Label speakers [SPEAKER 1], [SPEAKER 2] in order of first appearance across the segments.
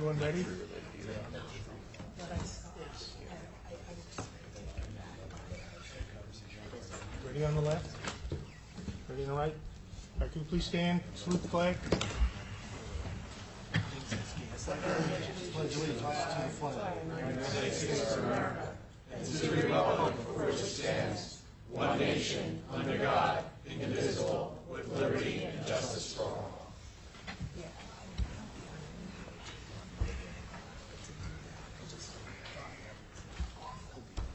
[SPEAKER 1] Everyone ready? Ready on the left? Ready on the right? All right, can you please stand, salute the flag?
[SPEAKER 2] Pledge allegiance to the flag of the United States of America and to the republic for which it stands, one nation, under God, indivisible, with liberty and justice for all.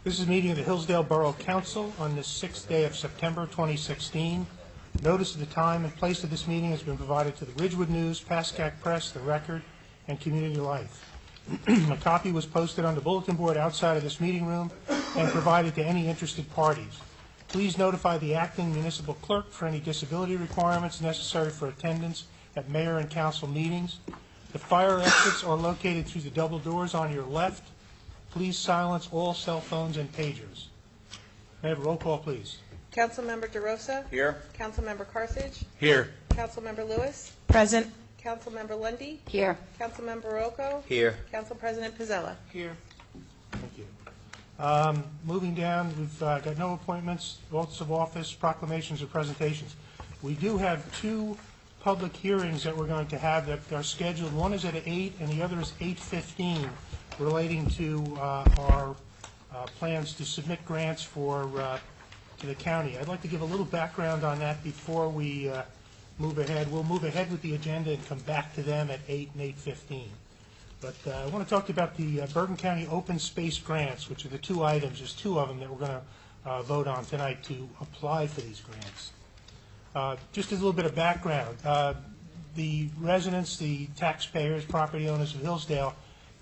[SPEAKER 1] This is a meeting of the Hillsdale Borough Council on the 6th day of September 2016. Notice of the time and place of this meeting has been provided to the Ridgewood News, Pascack Press, The Record, and Community Life. A copy was posted on the bulletin board outside of this meeting room and provided to any interested parties. Please notify the acting municipal clerk for any disability requirements necessary for attendance at mayor and council meetings. The fire exits are located through the double doors on your left. Please silence all cell phones and pagers. May I have a roll call, please?
[SPEAKER 3] Councilmember DeRosa?
[SPEAKER 4] Here.
[SPEAKER 3] Councilmember Carthage?
[SPEAKER 4] Here.
[SPEAKER 3] Councilmember Lewis?
[SPEAKER 5] Present.
[SPEAKER 3] Councilmember Lundy.
[SPEAKER 5] Here.
[SPEAKER 3] Councilmember Rocco?
[SPEAKER 4] Here.
[SPEAKER 3] Council President Pizzella?
[SPEAKER 1] Here. Thank you. Moving down, we've got no appointments, oaths of office, proclamations, or presentations. We do have two public hearings that we're going to have that are scheduled. One is at 8 and the other is 8:15, relating to our plans to submit grants for to the county. I'd like to give a little background on that before we move ahead. We'll move ahead with the agenda and come back to them at 8 and 8:15. But I want to talk about the Bergen County Open Space Grants, which are the two items. There's two of them that we're going to vote on tonight to apply for these grants. Just a little bit of background. The residents, the taxpayers, property owners of Hillsdale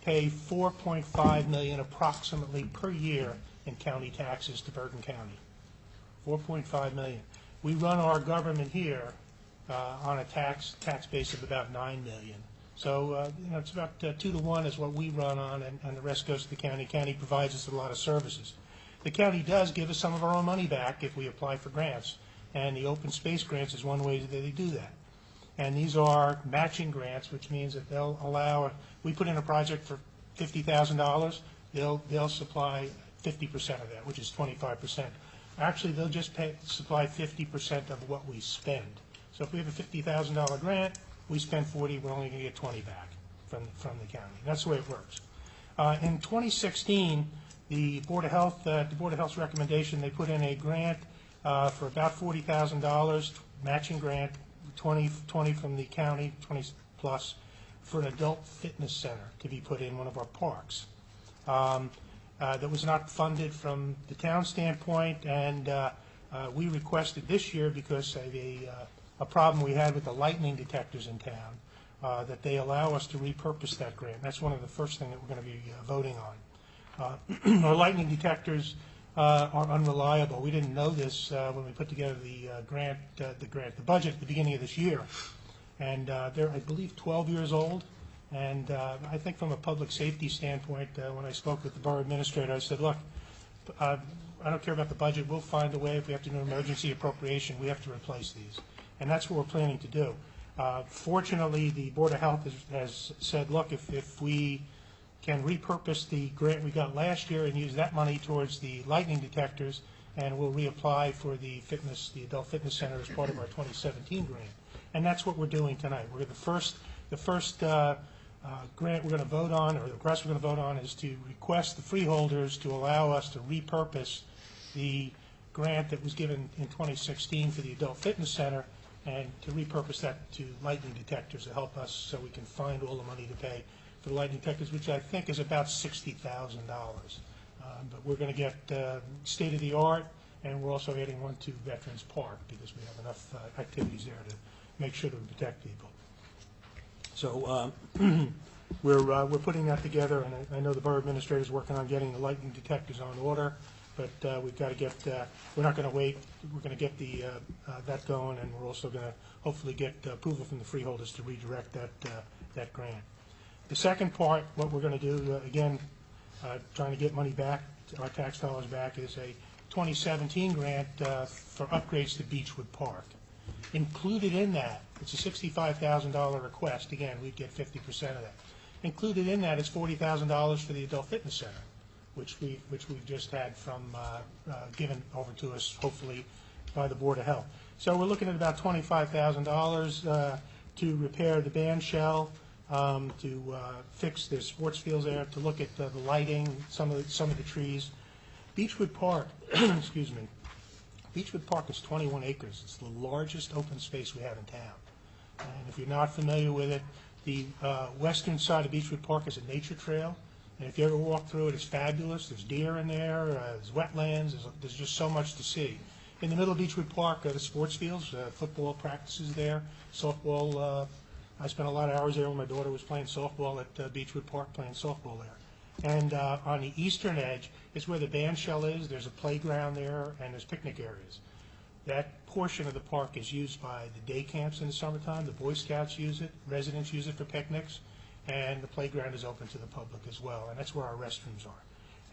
[SPEAKER 1] pay $4.5 million approximately per year in county taxes to Bergen County. $4.5 million. We run our government here on a tax base of about $9 million. So it's about 2 to 1 is what we run on, and the rest goes to the county. The county provides us with a lot of services. The county does give us some of our own money back if we apply for grants, and the open space grants is one way that they do that. And these are matching grants, which means that they'll allow, we put in a project for $50,000, they'll supply 50% of that, which is 25%. Actually, they'll just supply 50% of what we spend. So if we have a $50,000 grant, we spend 40, we're only going to get 20 back from the county. That's the way it works. In 2016, the Board of Health's recommendation, they put in a grant for about $40,000, matching grant, 20 from the county, 20 plus, for an adult fitness center to be put in one of our parks. That was not funded from the town standpoint, and we requested this year because of a problem we had with the lightning detectors in town, that they allow us to repurpose that grant. That's one of the first things that we're going to be voting on. Our lightning detectors are unreliable. We didn't know this when we put together the budget at the beginning of this year. And they're, I believe, 12 years old. And I think from a public safety standpoint, when I spoke with the borough administrator, I said, look, I don't care about the budget. We'll find a way. If we have to do an emergency appropriation, we have to replace these. And that's what we're planning to do. Fortunately, the Board of Health has said, look, if we can repurpose the grant we got last year and use that money towards the lightning detectors, and we'll reapply for the adult fitness center as part of our 2017 grant. And that's what we're doing tonight. We're the first grant we're going to vote on, or the request we're going to vote on, is to request the freeholders to allow us to repurpose the grant that was given in 2016 for the adult fitness center, and to repurpose that to lightning detectors to help us so we can find all the money to pay for the lightning detectors, which I think is about $60,000. But we're going to get state-of-the-art, and we're also adding one to Veterans Park because we have enough activities there to make sure that we protect people. So we're putting that together, and I know the borough administrator is working on getting the lightning detectors on order, but we've got to get, we're not going to wait, we're going to get that going, and we're also going to hopefully get approval from the freeholders to redirect that grant. The second part, what we're going to do, again, trying to get money back, our tax dollars back, is a 2017 grant for upgrades to Beechwood Park. Included in that, it's a $65,000 request. Again, we'd get 50% of that. Included in that is $40,000 for the adult fitness center, which we've just had from given over to us, hopefully, by the Board of Health. So we're looking at about $25,000 to repair the band shell, to fix the sports fields there, to look at the lighting, some of the trees. Beechwood Park, excuse me. Beechwood Park is 21 acres. It's the largest open space we have in town. And if you're not familiar with it, the western side of Beechwood Park is a nature trail. And if you ever walk through it, it's fabulous. There's deer in there, there's wetlands, there's just so much to see. In the middle of Beechwood Park are the sports fields, football practices there, softball. I spent a lot of hours there when my daughter was playing softball at Beechwood Park, playing softball there. And on the eastern edge is where the band shell is. There's a playground there, and there's picnic areas. That portion of the park is used by the day camps in the summertime. The Boy Scouts use it, residents use it for picnics, and the playground is open to the public as well, and that's where our restrooms are.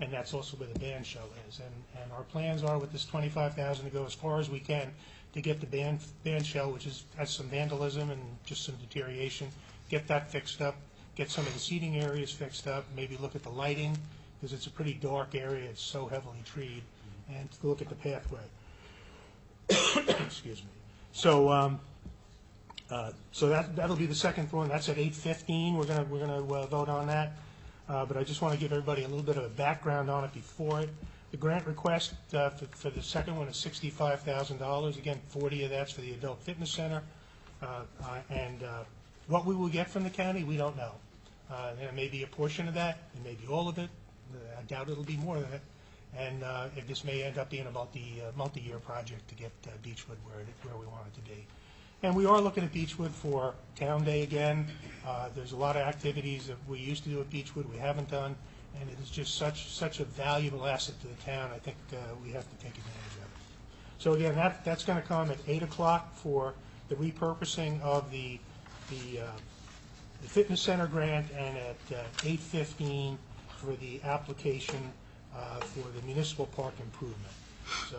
[SPEAKER 1] And that's also where the band shell is. And our plans are with this $25,000 to go as far as we can to get the band shell, which has some vandalism and just some deterioration, get that fixed up, get some of the seating areas fixed up, maybe look at the lighting, because it's a pretty dark area, it's so heavily treed, and to look at the pathway. Excuse me. So, that'll be the second one. That's at 8:15. We're gonna vote on that. But I just want to give everybody a little bit of a background on it before it. The grant request for the second one is $65,000. Again, 40 of that's for the adult fitness center. And what we will get from the county, we don't know. There may be a portion of that, it may be all of it. I doubt it'll be more than it. And if this may end up being a multi-year project to get Beechwood where we want it to be. And we are looking at Beechwood for Town Day again. There's a lot of activities that we used to do at Beechwood we haven't done, and it is just such a valuable asset to the town. I think we have to take advantage of it. So again, that's going to come at 8 o'clock for the repurposing of the fitness center grant, and at 8:15 for the application for the municipal park improvement. So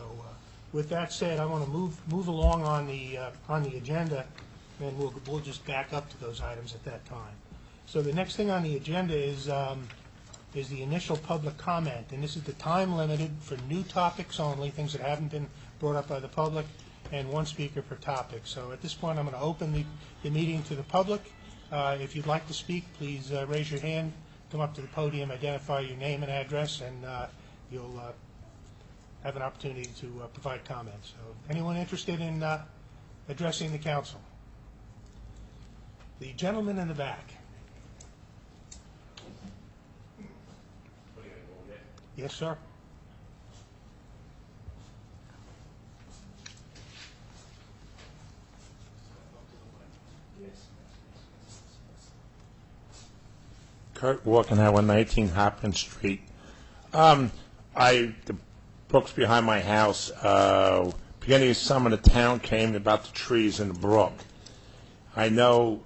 [SPEAKER 1] with that said, I want to move along on the agenda, and we'll just back up to those items at that time. So the next thing on the agenda is the initial public comment, and this is the time limited for new topics only, things that haven't been brought up by the public, and one speaker per topic. So at this point, I'm going to open the meeting to the public. If you'd like to speak, please raise your hand, come up to the podium, identify your name and address, and you'll have an opportunity to provide comments. So anyone interested in addressing the council? The gentleman in the back. Yes, sir.
[SPEAKER 4] Kurt Walkenhauer, 19 Hopkins Street. The brook's behind my house. Beginning of summer, the town came about the trees in the brook. I know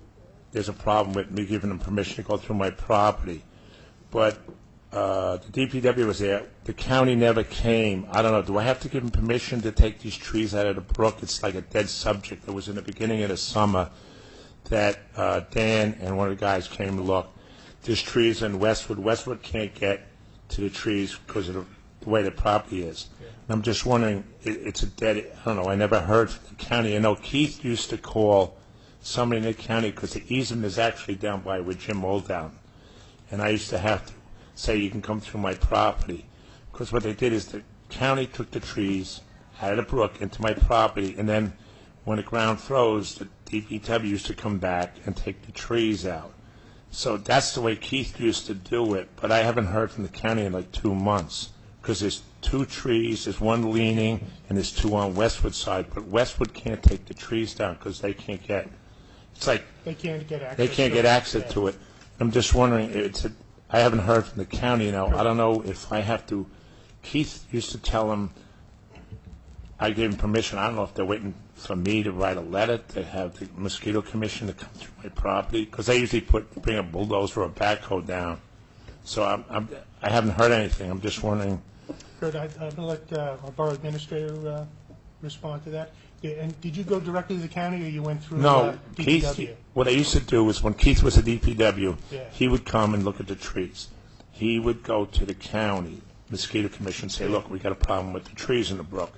[SPEAKER 4] there's a problem with me giving them permission to go through my property, but the DPW was there. The county never came. I don't know. Do I have to give them permission to take these trees out of the brook? It's like a dead subject. It was in the beginning of the summer that Dan and one of the guys came to look. There's trees in Westwood. Westwood can't get to the trees because of the way the property is. And I'm just wondering, it's a dead, I don't know, I never heard from the county. I know Keith used to call somebody in the county because the easement is actually down by where Jim Moldown. And I used to have to say, you can come through my property. Because what they did is the county took the trees out of the brook into my property, and then when the ground froze, the DPW used to come back and take the trees out. So that's the way Keith used to do it, but I haven't heard from the county in like 2 months, because there's 2 trees, there's one leaning, and there's 2 on Westwood side, but Westwood can't take the trees down because they can't get, it's like,
[SPEAKER 1] They can't get access.
[SPEAKER 4] they can't get access to it. I'm just wondering, I haven't heard from the county, I don't know if I have to, Keith used to tell them, I gave him permission, I don't know if they're waiting for me to write a letter to have the mosquito commission to come through my property, because they usually bring a bulldozer or a backhoe down. So I haven't heard anything. I'm just wondering.
[SPEAKER 1] Kurt, I'm going to let our borough administrator respond to that? Yeah, and did you go directly to the county, or you went through
[SPEAKER 4] No, Keith,
[SPEAKER 1] DPW?
[SPEAKER 4] what I used to do was when Keith was at DPW,
[SPEAKER 1] Yeah.
[SPEAKER 4] he would come and look at the trees. He would go to the county mosquito commission and say, look, we got a problem with the trees in the brook.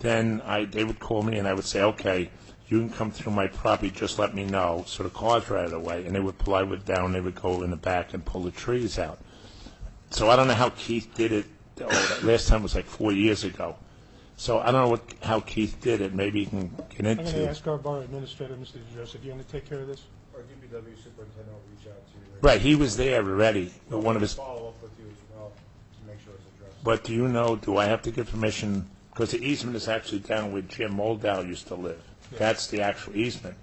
[SPEAKER 4] Then they would call me and I would say, okay, you can come through my property, just let me know. So the cars were out of the way, and they would pull, I would down, they would go in the back and pull the trees out. So I don't know how Keith did it. Oh, that last time was like 4 years ago. So I don't know how Keith did it. Maybe he can get
[SPEAKER 1] I'm going to
[SPEAKER 4] into it.
[SPEAKER 1] ask our borough administrator, Mr. Joseph, you want to take care of this?
[SPEAKER 2] Our DPW superintendent will reach out to you.
[SPEAKER 4] Right, he was there already, but one of his.
[SPEAKER 2] Follow up with you as well to make sure it's addressed.
[SPEAKER 4] But do you know, do I have to give permission? Because the easement is actually down where Jim Moldow used to live. That's the actual easement.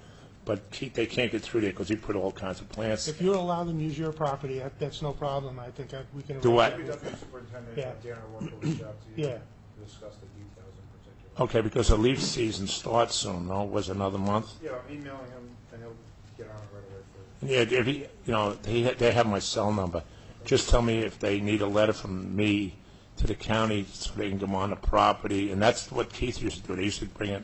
[SPEAKER 4] But they can't get through there because he put all kinds of plants.
[SPEAKER 1] If you allow them to use your property, that's no problem. I think we can.
[SPEAKER 4] Do I-
[SPEAKER 1] arrange that.
[SPEAKER 2] DPW superintendent,
[SPEAKER 1] Yeah.
[SPEAKER 2] Darren Work will reach out to you
[SPEAKER 1] Yeah.
[SPEAKER 2] to discuss the details in particular.
[SPEAKER 4] Okay, because the leaf season starts soon, no? Was another month?
[SPEAKER 2] Yeah, I'm emailing him and he'll get on it right away for you.
[SPEAKER 4] Yeah, if he, they have my cell number. Just tell me if they need a letter from me to the county so they can come on the property. And that's what Keith used to do. They used to bring it,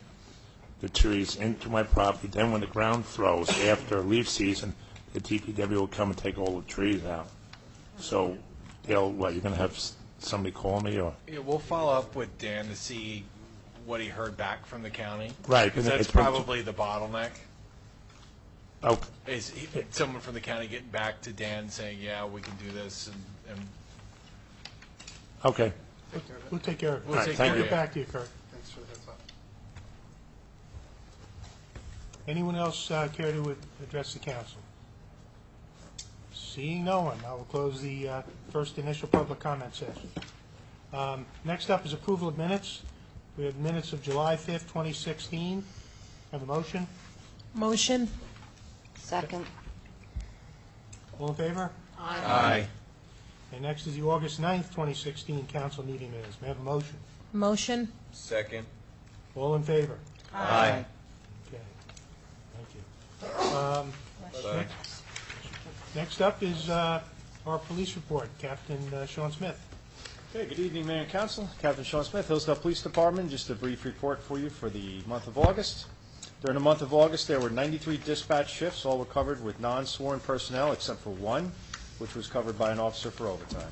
[SPEAKER 4] the trees into my property. Then when the ground froze after leaf season, the DPW will come and take all the trees out. So you're going to have somebody call me or?
[SPEAKER 5] Yeah, we'll follow up with Dan to see what he heard back from the county.
[SPEAKER 4] Right,
[SPEAKER 5] Because
[SPEAKER 4] and
[SPEAKER 5] that's
[SPEAKER 4] it's been-
[SPEAKER 5] probably the bottleneck,
[SPEAKER 4] Oh,
[SPEAKER 5] is someone from the county getting back to Dan saying, yeah, we can do this, and
[SPEAKER 4] okay.
[SPEAKER 1] We'll take care of it.
[SPEAKER 5] We'll take
[SPEAKER 4] thank
[SPEAKER 5] care
[SPEAKER 1] We'll
[SPEAKER 5] of
[SPEAKER 1] get
[SPEAKER 5] it.
[SPEAKER 1] back to you, Kurt.
[SPEAKER 2] Thanks for the heads up.
[SPEAKER 1] Anyone else care to address the council? Seeing no one, I will close the first initial public comment session. Next up is approval of minutes. We have minutes of July 5th, 2016. Have a motion?
[SPEAKER 6] Motion.
[SPEAKER 7] Second.
[SPEAKER 1] All in favor?
[SPEAKER 5] Aye.
[SPEAKER 1] And next is the August 9th, 2016 council meeting minutes. May I have a motion?
[SPEAKER 6] Motion.
[SPEAKER 5] Second.
[SPEAKER 1] All in favor?
[SPEAKER 5] Aye.
[SPEAKER 1] Okay, thank you. Next up is our police report. Captain Sean Smith.
[SPEAKER 8] Okay, good evening, Mayor and Council. Captain Sean Smith, Hillsdale Police Department. Just a brief report for you for the month of August. During the month of August, there were 93 dispatch shifts. All were covered with non-sworn personnel except for one, which was covered by an officer for overtime.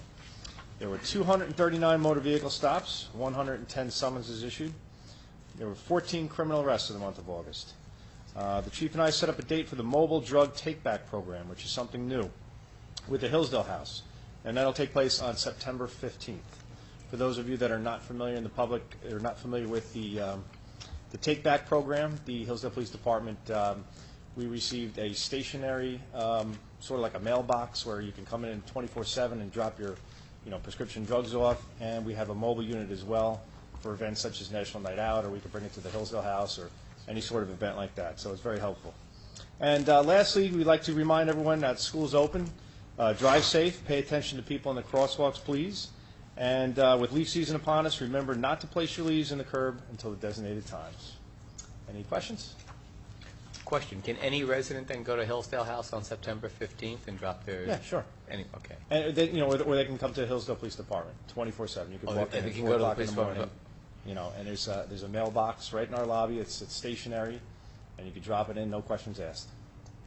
[SPEAKER 8] There were 239 motor vehicle stops, 110 summonses issued. There were 14 criminal arrests in the month of August. The chief and I set up a date for the mobile drug take-back program, which is something new, with the Hillsdale House, and that'll take place on September 15th. For those of you that are not familiar in the public, or not familiar with the take-back program, the Hillsdale Police Department, we received a stationary, sort of like a mailbox where you can come in 24/7 and drop your, prescription drugs off, and we have a mobile unit as well for events such as National Night Out, or we can bring it to the Hillsdale House, or any sort of event like that. So it's very helpful. And lastly, we'd like to remind everyone that school's open. Drive safe. Pay attention to people in the crosswalks, please. And with leaf season upon us, remember not to place your leaves in the curb until the designated times. Any questions?
[SPEAKER 9] Question, can any resident then go to Hillsdale House on September 15th and drop their...
[SPEAKER 8] Yeah, sure.
[SPEAKER 9] Okay.
[SPEAKER 8] And they, or they can come to the Hillsdale Police Department, 24/7. You can
[SPEAKER 9] Oh,
[SPEAKER 8] walk
[SPEAKER 9] they
[SPEAKER 8] in at
[SPEAKER 9] can
[SPEAKER 8] 4
[SPEAKER 9] go to the
[SPEAKER 8] o'clock in
[SPEAKER 9] police
[SPEAKER 8] the
[SPEAKER 9] department.
[SPEAKER 8] morning. And there's a mailbox right in our lobby. It's stationary, and you can drop it in, no questions asked.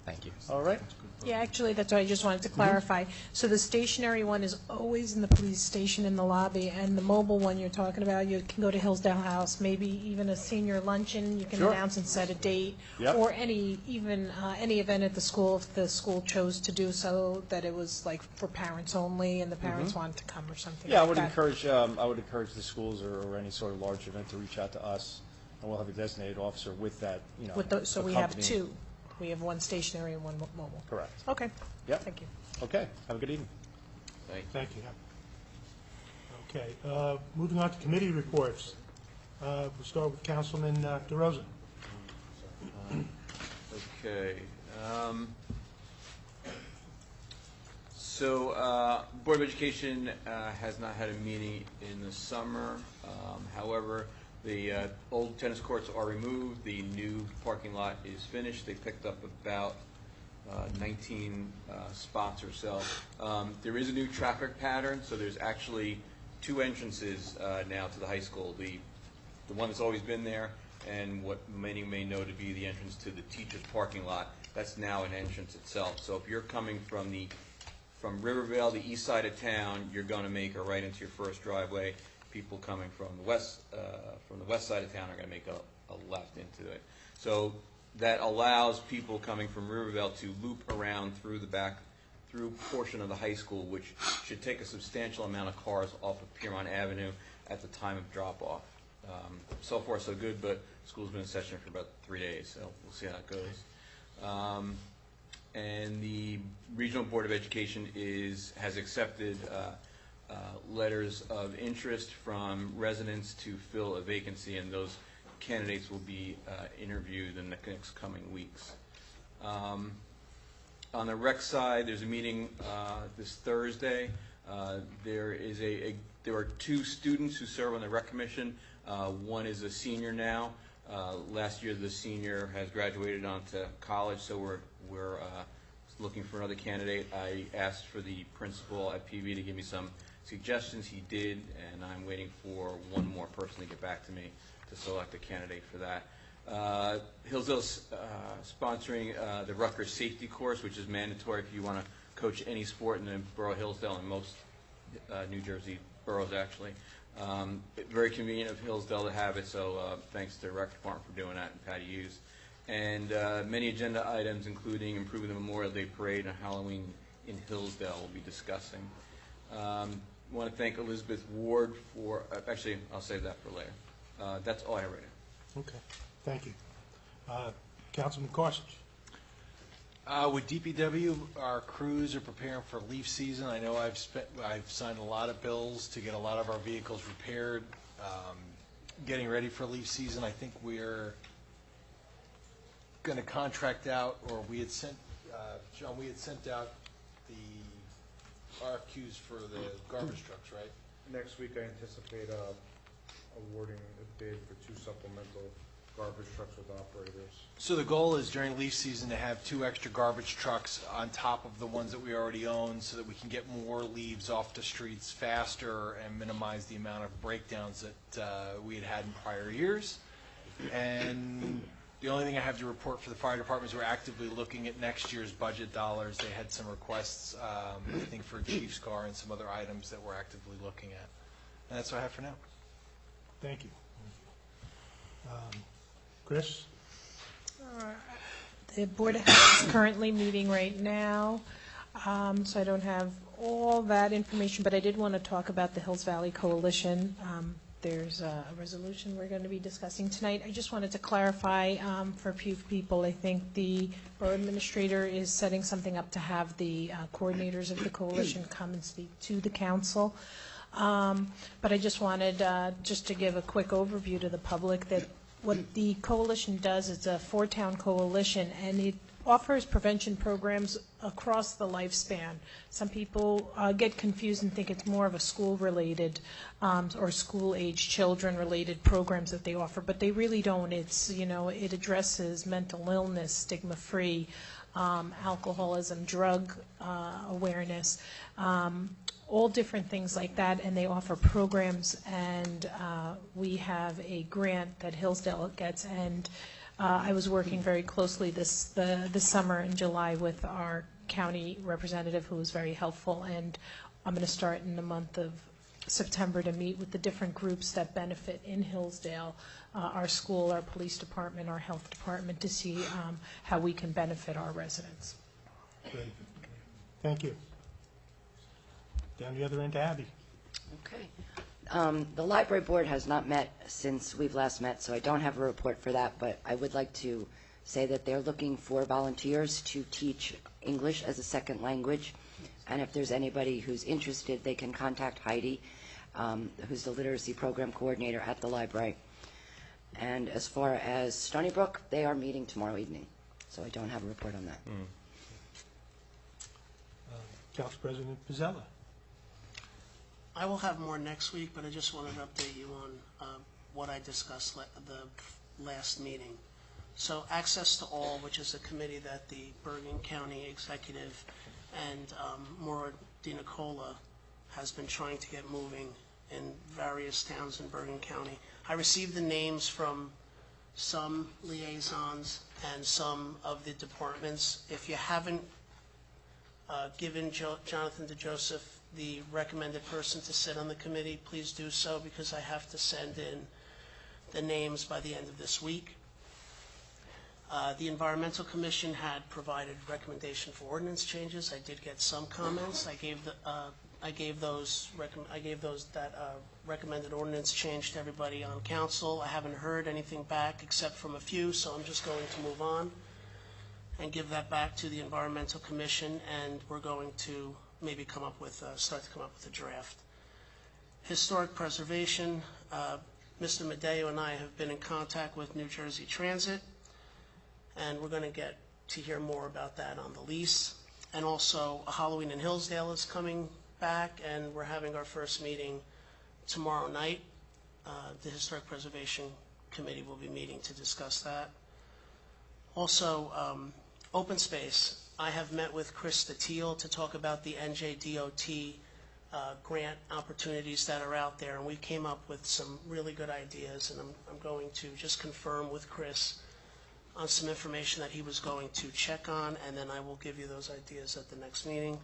[SPEAKER 9] Thank you.
[SPEAKER 8] All right.
[SPEAKER 6] Yeah, actually, that's what I just wanted to clarify. So the stationary one is always in the police station in the lobby, and the mobile one you're talking about, you can go to Hillsdale House, maybe even a senior luncheon, you can
[SPEAKER 8] Sure.
[SPEAKER 6] announce and set a date,
[SPEAKER 8] Yep.
[SPEAKER 6] or any event at the school, if the school chose to do so, that it was like for parents only, and the parents wanted to come or something
[SPEAKER 8] Yeah, I
[SPEAKER 6] like
[SPEAKER 8] would
[SPEAKER 6] that.
[SPEAKER 8] encourage the schools or any sort of large event to reach out to us, and we'll have a designated officer with that,
[SPEAKER 6] So we have
[SPEAKER 8] accompanying-
[SPEAKER 6] two. We have one stationary and one mobile.
[SPEAKER 8] Correct.
[SPEAKER 6] Okay.
[SPEAKER 8] Yep.
[SPEAKER 6] Thank you.
[SPEAKER 8] Okay, have a good evening.
[SPEAKER 1] Thank you. Okay, moving on to committee reports. We'll start with Councilman DeRosa.
[SPEAKER 10] Okay. So, Board of Education has not had a meeting in the summer. However, the old tennis courts are removed. The new parking lot is finished. They picked up about 19 spots or so. There is a new traffic pattern, so there's actually two entrances now to the high school. The the one that's always been there, and what many may know to be the entrance to the teacher's parking lot. That's now an entrance itself. So if you're coming from Rivervale, the east side of town, you're going to make a right into your first driveway. People coming from the west side of town are going to make a left into it. So that allows people coming from Rivervale to loop around through portion of the high school, which should take a substantial amount of cars off of Piermont Avenue at the time of drop-off. So far, so good, but school's been in session for about 3 days, so we'll see how it goes. And the Regional Board of Education has accepted letters of interest from residents to fill a vacancy, and those candidates will be interviewed in the next coming weeks. On the rec side, there's a meeting this Thursday. There are 2 students who serve on the rec commission. One is a senior now. Last year, the senior has graduated onto college, so we're looking for another candidate. I asked for the principal at PV to give me some suggestions. He did, and I'm waiting for one more person to get back to me to select a candidate for that. Hillsdale's sponsoring the Rutgers Safety Course, which is mandatory if you want to coach any sport in the Borough of Hillsdale and most New Jersey boroughs, actually. Very convenient of Hillsdale to have it, so thanks to the Rec Department for doing that and Patty Hughes. And many agenda items, including improving the Memorial Day Parade and Halloween in Hillsdale, we'll be discussing. I want to thank Elizabeth Ward for, actually, I'll save that for later. That's all I have right now.
[SPEAKER 1] Okay, thank you. Councilman Gorsuch.
[SPEAKER 5] With DPW, our crews are preparing for leaf season. I know I've signed a lot of bills to get a lot of our vehicles repaired. Getting ready for leaf season, I think we're going to contract out, or we had sent, John, we had sent out the RFQs for the garbage trucks, right?
[SPEAKER 7] Next week, I anticipate awarding a bid for 2 supplemental garbage trucks with operators.
[SPEAKER 5] So the goal is during leaf season to have 2 extra garbage trucks on top of the ones that we already own, so that we can get more leaves off the streets faster and minimize the amount of breakdowns that we had in prior years. And the only thing I have to report for the fire department is we're actively looking at next year's budget dollars. They had some requests, I think, for a chief's car and some other items that we're actively looking at. And that's what I have for now.
[SPEAKER 1] Thank you. Chris?
[SPEAKER 6] The Board of Health is currently meeting right now, so I don't have all that information, but I did want to talk about the Hills Valley Coalition. There's a resolution we're going to be discussing tonight. I just wanted to clarify for a few people. I think the borough administrator is setting something up to have the coordinators of the coalition come and speak to the council. But I just wanted just to give a quick overview to the public that what the coalition does is a 4-town coalition, and it offers prevention programs across the lifespan. Some people get confused and think it's more of a school-related or school-age children-related programs that they offer, but they really don't. It's, you know, it addresses mental illness, stigma-free, alcoholism, drug awareness, all different things like that, and they offer programs, and we have a grant that Hillsdale gets, and I was working very closely this summer in July with our county representative, who was very helpful, and I'm going to start in the month of September to meet with the different groups that benefit in Hillsdale, our school, our police department, our health department, to see how we can benefit our residents.
[SPEAKER 1] Great. Thank you. Down the other end to Abby.
[SPEAKER 11] Okay. The library board has not met since we've last met, so I don't have a report for that, but I would like to say that they're looking for volunteers to teach English as a second language, and if there's anybody who's interested, they can contact Heidi, who's the literacy program coordinator at the library. And as far as Stony Brook, they are meeting tomorrow evening, so I don't have a report on that.
[SPEAKER 1] Council President Pizzella.
[SPEAKER 12] I will have more next week, but I just wanted to update you on what I discussed the last meeting. So Access to All, which is a committee that the Bergen County Executive and Maura DiNicola has been trying to get moving in various towns in Bergen County. I received the names from some liaisons and some of the departments. If you haven't given Jonathan DeJoseph the recommended person to sit on the committee, please do so, because I have to send in the names by the end of this week. The Environmental Commission had provided recommendation for ordinance changes. I did get some comments. I gave those recommended ordinance change to everybody on council. I haven't heard anything back except from a few, so I'm just going to move on and give that back to the Environmental Commission, and we're going to maybe start to come up with a draft. Historic preservation, Mr. Medeo and I have been in contact with New Jersey Transit, and we're going to get to hear more about that on the lease. And also, Halloween in Hillsdale is coming back, and we're having our first meeting tomorrow night. The Historic Preservation Committee will be meeting to discuss that. Also, open space. I have met with Chris Steele to talk about the NJDOT grant opportunities that are out there, and we came up with some really good ideas, and I'm going to just confirm with Chris on some information that he was going to check on, and then I will give you those ideas at the next meeting.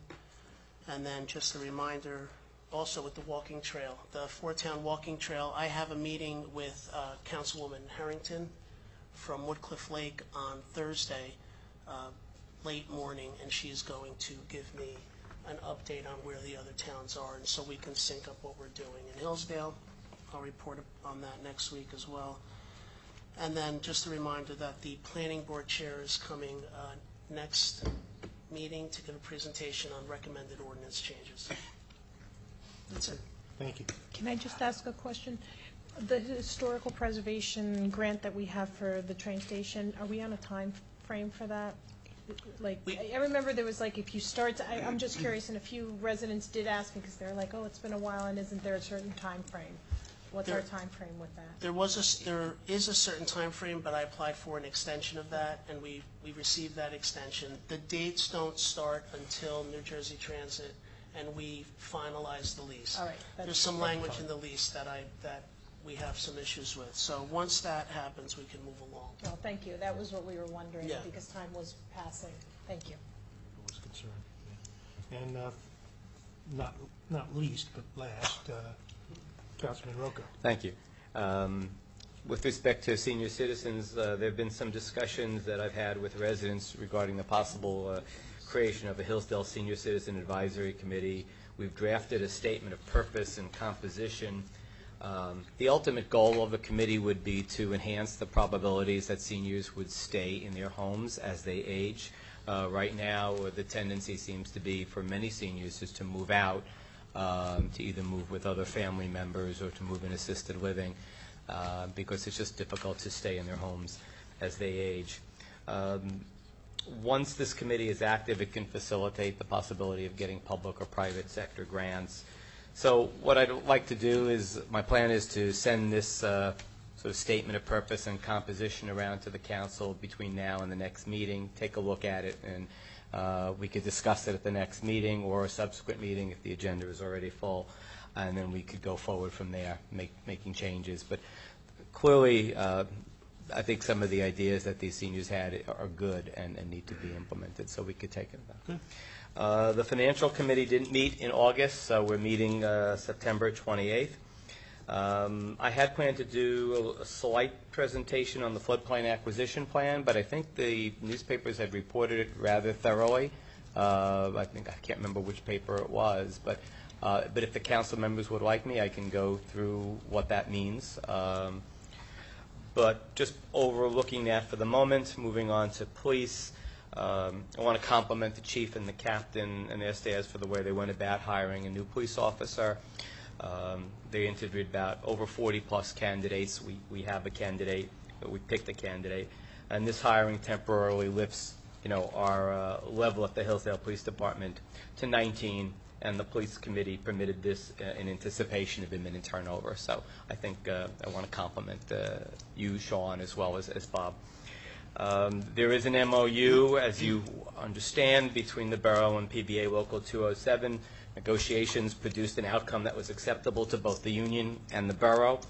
[SPEAKER 12] And then just a reminder, also with the walking trail, the Four-Town Walking Trail, I have a meeting with Councilwoman Harrington from Woodcliff Lake on Thursday, late morning, and she's going to give me an update on where the other towns are, and so we can sync up what we're doing in Hillsdale. I'll report on that next week as well. And then just a reminder that the planning board chair is coming next meeting to give a presentation on recommended ordinance changes. That's it.
[SPEAKER 1] Thank you.
[SPEAKER 6] Can I just ask a question? The historical preservation grant that we have for the train station, are we on a time frame for that? Like, I remember there was like, if you start, I'm just curious, and a few residents did ask me, because they're like, oh, it's been a while, and isn't there a certain time frame? What's our time frame with that?
[SPEAKER 12] There is a certain time frame, but I applied for an extension of that, and we received that extension. The dates don't start until New Jersey Transit and we finalize the lease.
[SPEAKER 6] All right.
[SPEAKER 12] There's some language in the lease that we have some issues with. So once that happens, we can move along.
[SPEAKER 6] Well, thank you. That was what we were wondering,
[SPEAKER 12] Yeah.
[SPEAKER 6] because time was passing. Thank you.
[SPEAKER 1] Was concerned. Yeah. And not least, but last, Councilman Rocco.
[SPEAKER 9] Thank you. With respect to senior citizens, there have been some discussions that I've had with residents regarding the possible creation of a Hillsdale Senior Citizen Advisory Committee. We've drafted a statement of purpose and composition. The ultimate goal of the committee would be to enhance the probabilities that seniors would stay in their homes as they age. Right now, the tendency seems to be for many seniors is to move out, to either move with other family members or to move in assisted living, because it's just difficult to stay in their homes as they age. Once this committee is active, it can facilitate the possibility of getting public or private sector grants. So what I'd like to do is, my plan is to send this sort of statement of purpose and composition around to the council between now and the next meeting, take a look at it, and we could discuss it at the next meeting or a subsequent meeting if the agenda is already full, and then we could go forward from there, making changes. But clearly, I think some of the ideas that these seniors had are good and need to be implemented, so we could take it back. The Financial Committee didn't meet in August, so we're meeting September 28th. I had planned to do a slight presentation on the floodplain acquisition plan, but I think the newspapers had reported it rather thoroughly. I can't remember which paper it was, but if the council members would like me, I can go through what that means. But just overlooking that for the moment, moving on to police, I want to compliment the chief and the captain and their staffs for the way they went about hiring a new police officer. They interviewed about over 40-plus candidates. We have a candidate, we picked a candidate, and this hiring temporarily lifts, our level at the Hillsdale Police Department to 19, and the police committee permitted this in anticipation of imminent turnover. So I think I want to compliment you, Sean, as well as Bob. There is an MOU, as you understand, between the Borough and PBA Local 207. Negotiations produced an outcome that was acceptable to both the union and the Borough.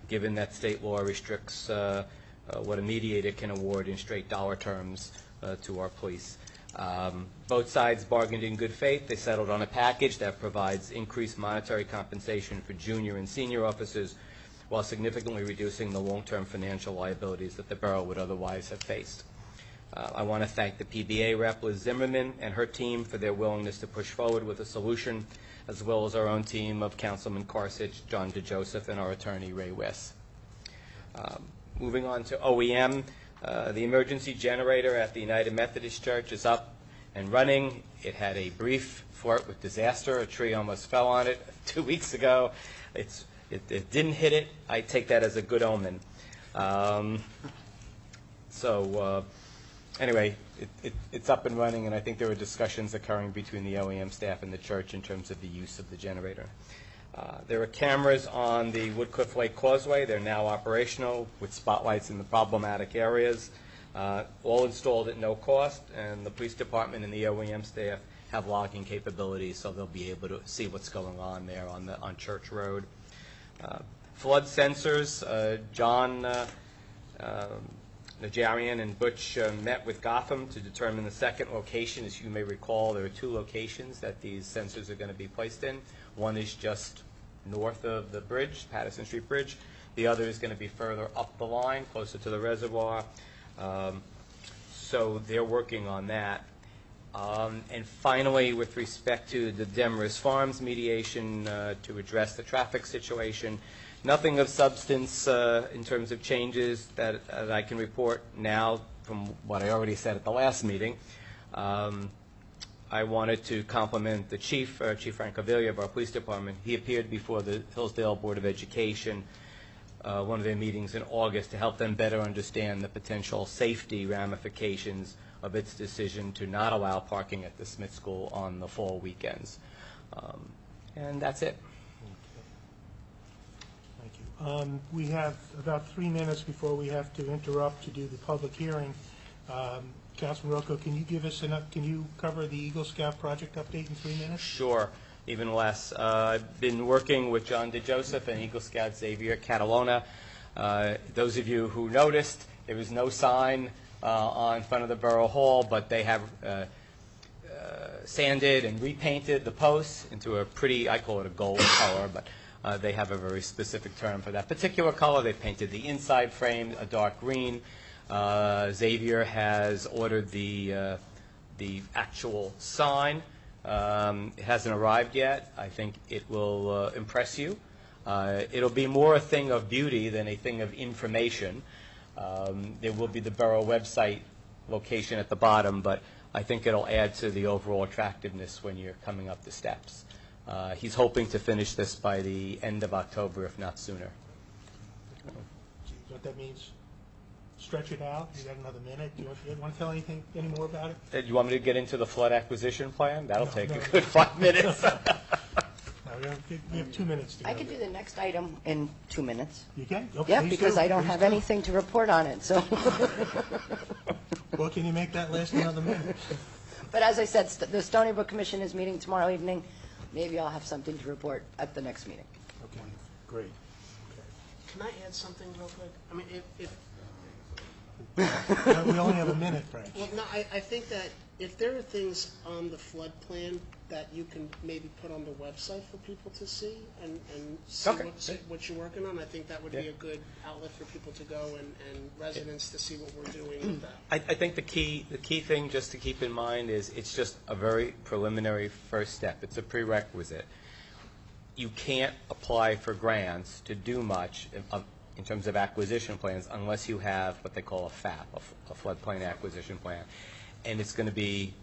[SPEAKER 9] given that state law restricts what a mediator can award in straight dollar terms to our police. Both sides bargained in good faith. They settled on a package that provides increased monetary compensation for junior and senior officers while significantly reducing the long-term financial liabilities that the borough would otherwise have faced. I want to thank the PBA rep, Liz Zimmerman, and her team for their willingness to push forward with a solution, as well as our own team of Councilman Karsich, John DeJoseph, and our attorney, Ray West. Moving on to OEM, the emergency generator at the United Methodist Church is up and running. It had a brief flirt with disaster. A tree almost fell on it 2 weeks ago. It didn't hit it. I take that as a good omen. Anyway, it's up and running, and I think there were discussions occurring between the OEM staff and the church in terms of the use of the generator. There are cameras on the Woodcliff Lake Causeway. They're now operational with spotlights in the problematic areas, all installed at no cost, and the police department and the OEM staff have logging capabilities, so they'll be able to see what's going on there on Church Road. Flood sensors, John Najarian and Butch met with Gotham to determine the second location. As you may recall, there are 2 locations that these sensors are going to be placed in. One is just north of the bridge, Patterson Street Bridge. The other is going to be further up the line, closer to the reservoir. So they're working on that. And finally, with respect to the Demarest Farms mediation to address the traffic situation, nothing of substance in terms of changes that I can report now from what I already said at the last meeting. I wanted to compliment the Chief Francavilla of our police department. He appeared before the Hillsdale Board of Education, one of their meetings in August, to help them better understand the potential safety ramifications of its decision to not allow parking at the Smith School on the fall weekends. And that's it.
[SPEAKER 1] Thank you. We have about 3 minutes before we have to interrupt to do the public hearing. Councilman Rocco, can you give us can you cover the Eagle Scout project update in 3 minutes?
[SPEAKER 9] Sure, even less. I've been working with John DeJoseph and Eagle Scout Xavier Catalona. Those of you who noticed, there was no sign on front of the Borough Hall, but they have sanded and repainted the posts into a pretty, I call it a gold color, but they have a very specific term for that particular color. They painted the inside frame a dark green. Xavier has ordered the actual sign. It hasn't arrived yet. I think it will impress you. It'll be more a thing of beauty than a thing of information. There will be the Borough website location at the bottom, but I think it'll add to the overall attractiveness when you're coming up the steps. He's hoping to finish this by the end of October, if not sooner.
[SPEAKER 1] What that means? Stretch it out? You got another minute? Do you want to tell anything any more about it?
[SPEAKER 9] You want me to get into the flood acquisition plan? That'll
[SPEAKER 1] No,
[SPEAKER 9] take
[SPEAKER 1] no.
[SPEAKER 9] a good 5 minutes.
[SPEAKER 1] No, we have 2 minutes to go.
[SPEAKER 11] I could do the next item in 2 minutes.
[SPEAKER 1] You can? Oh,
[SPEAKER 11] Yeah,
[SPEAKER 1] please
[SPEAKER 11] because
[SPEAKER 1] do.
[SPEAKER 11] I don't
[SPEAKER 1] Please
[SPEAKER 11] have
[SPEAKER 1] do.
[SPEAKER 11] anything to report on it, so.
[SPEAKER 1] Well, can you make that last another minute?
[SPEAKER 11] But as I said, the Stony Brook Commission is meeting tomorrow evening. Maybe I'll have something to report at the next meeting.
[SPEAKER 1] Okay, great.
[SPEAKER 12] Can I add something real quick? I mean, if
[SPEAKER 1] We only have a minute, Frank.
[SPEAKER 12] well, no, I think that if there are things on the flood plan that you can maybe put on the website for people to see and see
[SPEAKER 9] Okay.
[SPEAKER 12] what you're working on, I think that would be
[SPEAKER 9] Yeah.
[SPEAKER 12] a good outlet for people to go and residents to see what we're doing with that.
[SPEAKER 9] I think the key thing just to keep in mind is it's just a very preliminary first step. It's a prerequisite. You can't apply for grants to do much in terms of acquisition plans unless you have what they call a FAP, a floodplain acquisition plan. And it's going to be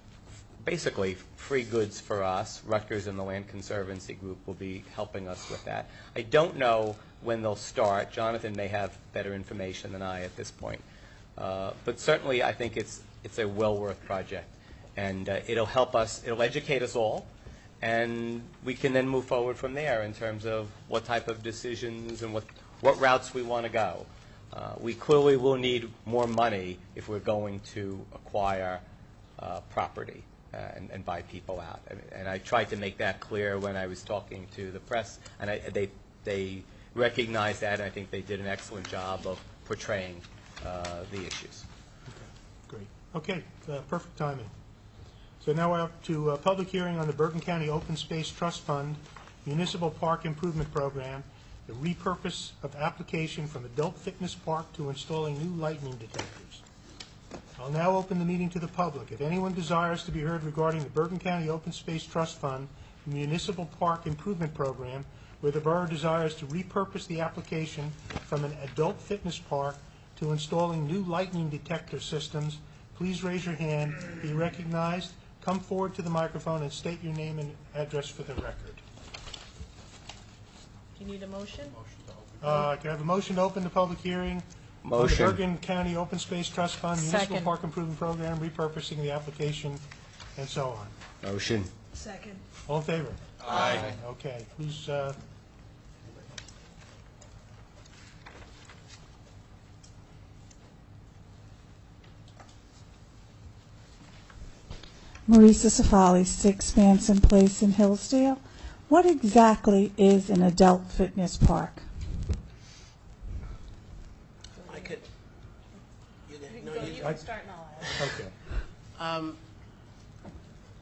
[SPEAKER 9] basically free goods for us. Rutgers and the Land Conservancy Group will be helping us with that. I don't know when they'll start. Jonathan may have better information than I at this point. But certainly I think it's a well worth project. And it'll help us, it'll educate us all, and we can then move forward from there in terms of what type of decisions and what routes we want to go. We clearly will need more money if we're going to acquire property and buy people out. And I tried to make that clear when I was talking to the press, and they recognize that, and I think they did an excellent job of portraying the issues.
[SPEAKER 1] Great. Okay, perfect timing. So now we're up to a public hearing on the Bergen County Open Space Trust Fund Municipal Park Improvement Program, the repurpose of application from adult fitness park to installing new lightning detectors. I'll now open the meeting to the public. If anyone desires to be heard regarding the Bergen County Open Space Trust Fund Municipal Park Improvement Program, where the borough desires to repurpose the application from an adult fitness park to installing new lightning detector systems, please raise your hand, be recognized, come forward to the microphone, and state your name and address for the record.
[SPEAKER 6] Do you need a motion?
[SPEAKER 1] Can I have a motion to open the public hearing?
[SPEAKER 9] Motion.
[SPEAKER 1] On the Bergen County Open Space Trust Fund Municipal
[SPEAKER 6] Second.
[SPEAKER 1] Park Improvement Program, repurposing the application, and so on.
[SPEAKER 9] Motion.
[SPEAKER 6] Second.
[SPEAKER 1] All in favor?
[SPEAKER 5] Aye.
[SPEAKER 1] Okay, who's,
[SPEAKER 13] Marisa Safali, 6 Manson Place in Hillsdale. What exactly is an adult fitness park?
[SPEAKER 12] I could, you didn't, no, you,
[SPEAKER 6] can start and I'll add.
[SPEAKER 1] okay.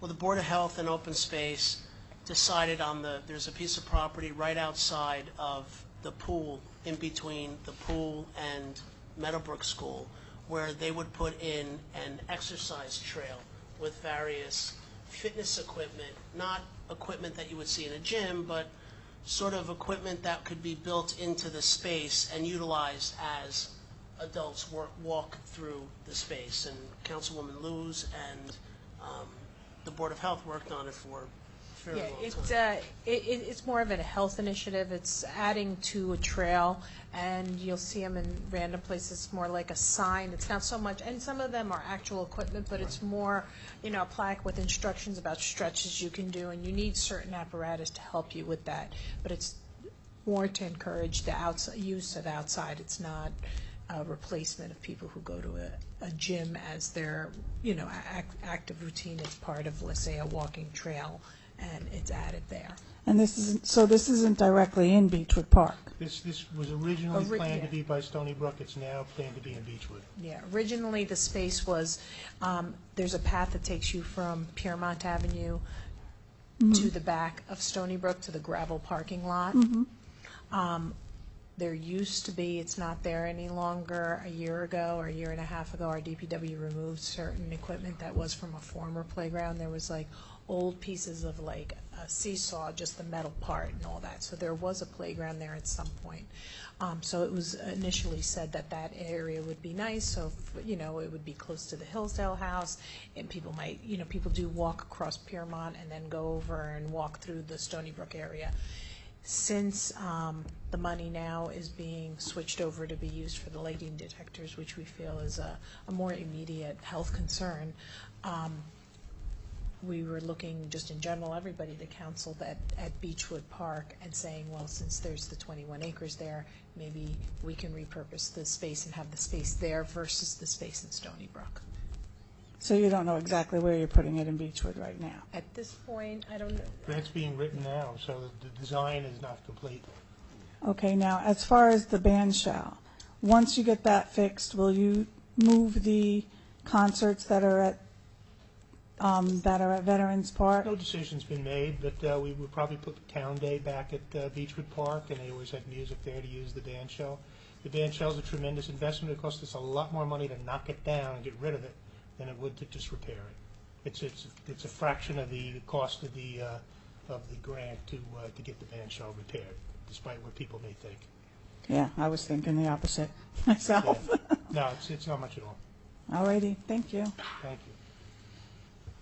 [SPEAKER 12] well, the Board of Health and Open Space decided on there's a piece of property right outside of the pool, in between the pool and Meadowbrook School, where they would put in an exercise trail with various fitness equipment, not equipment that you would see in a gym, but sort of equipment that could be built into the space and utilized as adults walk through the space. And Councilwoman Luz and the Board of Health worked on it for a fairly long time.
[SPEAKER 6] It's more of a health initiative. It's adding to a trail, and you'll see them in random places, more like a sign. It's not so much, and some of them are actual equipment, but it's more, a plaque with instructions about stretches you can do, and you need certain apparatus to help you with that. But it's more to encourage the use of outside. It's not a replacement of people who go to a gym as their, active routine. It's part of, let's say, a walking trail, and it's added there.
[SPEAKER 13] And this isn't directly in Beechwood Park.
[SPEAKER 1] This was originally planned to be by Stony Brook. It's now planned to be in Beechwood.
[SPEAKER 6] Yeah, originally the space was, there's a path that takes you from Piermont Avenue to the back of Stony Brook to the gravel parking lot. There used to be, it's not there any longer, a year ago or a year and a half ago, our DPW removed certain equipment that was from a former playground. There was like old pieces of like a seesaw, just the metal part and all that. So there was a playground there at some point. So it was initially said that that area would be nice, so, it would be close to the Hillsdale house, and people might, people do walk across Piermont and then go over and walk through the Stony Brook area. Since the money now is being switched over to be used for the lightning detectors, which we feel is a more immediate health concern, we were looking just in general, everybody, the council, that at Beechwood Park, and saying, well, since there's the 21 acres there, maybe we can repurpose the space and have the space there versus the space in Stony Brook.
[SPEAKER 13] So you don't know exactly where you're putting it in Beechwood right now?
[SPEAKER 6] At this point, I don't know.
[SPEAKER 1] That's being written now, so the design is not complete.
[SPEAKER 13] Okay, now, as far as the band shell, once you get that fixed, will you move the concerts that are at Veterans Park?
[SPEAKER 1] No decision's been made, but we would probably put Town Day back at Beechwood Park, and they always had music there to use the band shell. The band shell's a tremendous investment. It costs us a lot more money to knock it down and get rid of it than it would to just repair it. It's a fraction of the cost of the grant to get the band shell repaired, despite what people may think.
[SPEAKER 13] Yeah, I was thinking the opposite myself.
[SPEAKER 1] Yeah. No, it's not much at all.
[SPEAKER 13] All righty, thank you.
[SPEAKER 1] Thank you.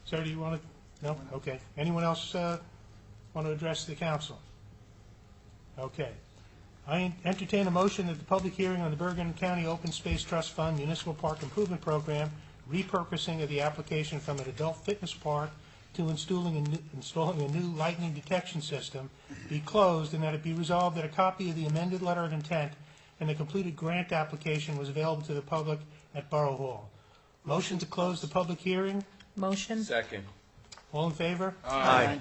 [SPEAKER 1] Sir, do you want to? No? Okay. Anyone else want to address the council? Okay. I entertain a motion that the public hearing on the Bergen County Open Space Trust Fund Municipal Park Improvement Program, repurposing of the application from an adult fitness park to installing a new lightning detection system, be closed, and that it be resolved that a copy of the amended letter of intent and the completed grant application was available to the public at Borough Hall. Motion to close the public hearing.
[SPEAKER 6] Motion?
[SPEAKER 10] Second.
[SPEAKER 1] All in favor?
[SPEAKER 9] Aye.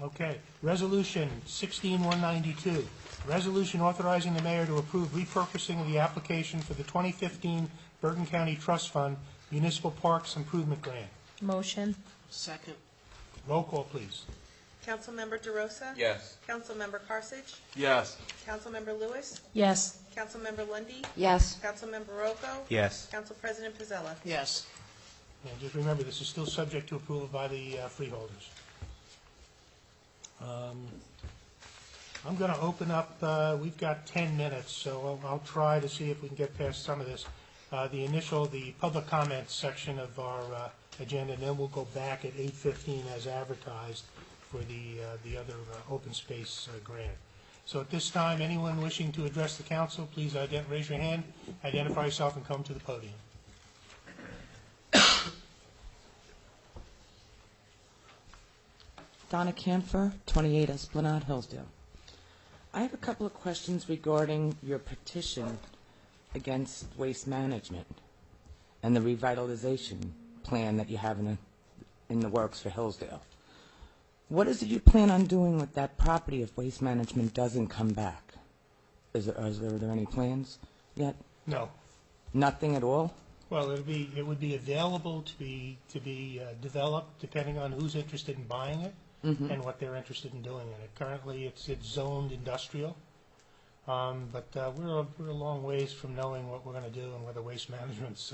[SPEAKER 1] Okay. Resolution 16192, Resolution authorizing the mayor to approve repurposing of the application for the 2015 Bergen County Trust Fund Municipal Parks Improvement Grant.
[SPEAKER 6] Motion.
[SPEAKER 12] Second.
[SPEAKER 1] Roll call, please.
[SPEAKER 3] Councilmember DeRosa?
[SPEAKER 10] Yes.
[SPEAKER 3] Councilmember Carsick?
[SPEAKER 5] Yes.
[SPEAKER 3] Councilmember Lewis?
[SPEAKER 6] Yes.
[SPEAKER 3] Councilmember Lundy,
[SPEAKER 11] Yes.
[SPEAKER 3] Councilmember Rocco?
[SPEAKER 9] Yes.
[SPEAKER 3] Council President Pizzella?
[SPEAKER 12] Yes.
[SPEAKER 1] And just remember, this is still subject to approval by the freeholders. I'm going to open up, we've got 10 minutes, so I'll try to see if we can get past some of this. The public comments section of our agenda, and then we'll go back at 8:15 as advertised for the other open space grant. So at this time, anyone wishing to address the council, please raise your hand, identify yourself, and come to the podium.
[SPEAKER 14] Donna Camphor, 28 Esplanade, Hillsdale. I have a couple of questions regarding your petition against waste management and the revitalization plan that you have in the works for Hillsdale. What is it you plan on doing with that property if waste management doesn't come back? Are there any plans yet?
[SPEAKER 1] No.
[SPEAKER 14] Nothing at all?
[SPEAKER 1] Well, it would be available to be developed depending on who's interested in buying it and what they're interested in doing in it. Currently, it's zoned industrial, but we're a long ways from knowing what we're going to do and whether waste management's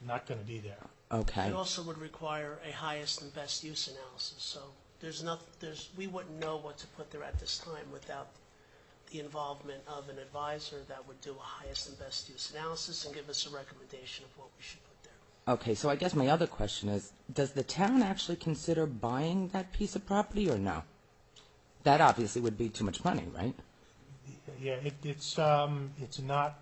[SPEAKER 1] not going to be there.
[SPEAKER 14] Okay.
[SPEAKER 12] It also would require a highest and best use analysis, so we wouldn't know what to put there at this time without the involvement of an advisor that would do a highest and best use analysis and give us a recommendation of what we should put there.
[SPEAKER 14] Okay, so I guess my other question is, does the town actually consider buying that piece of property or no? That obviously would be too much money, right?
[SPEAKER 1] Yeah, it's not,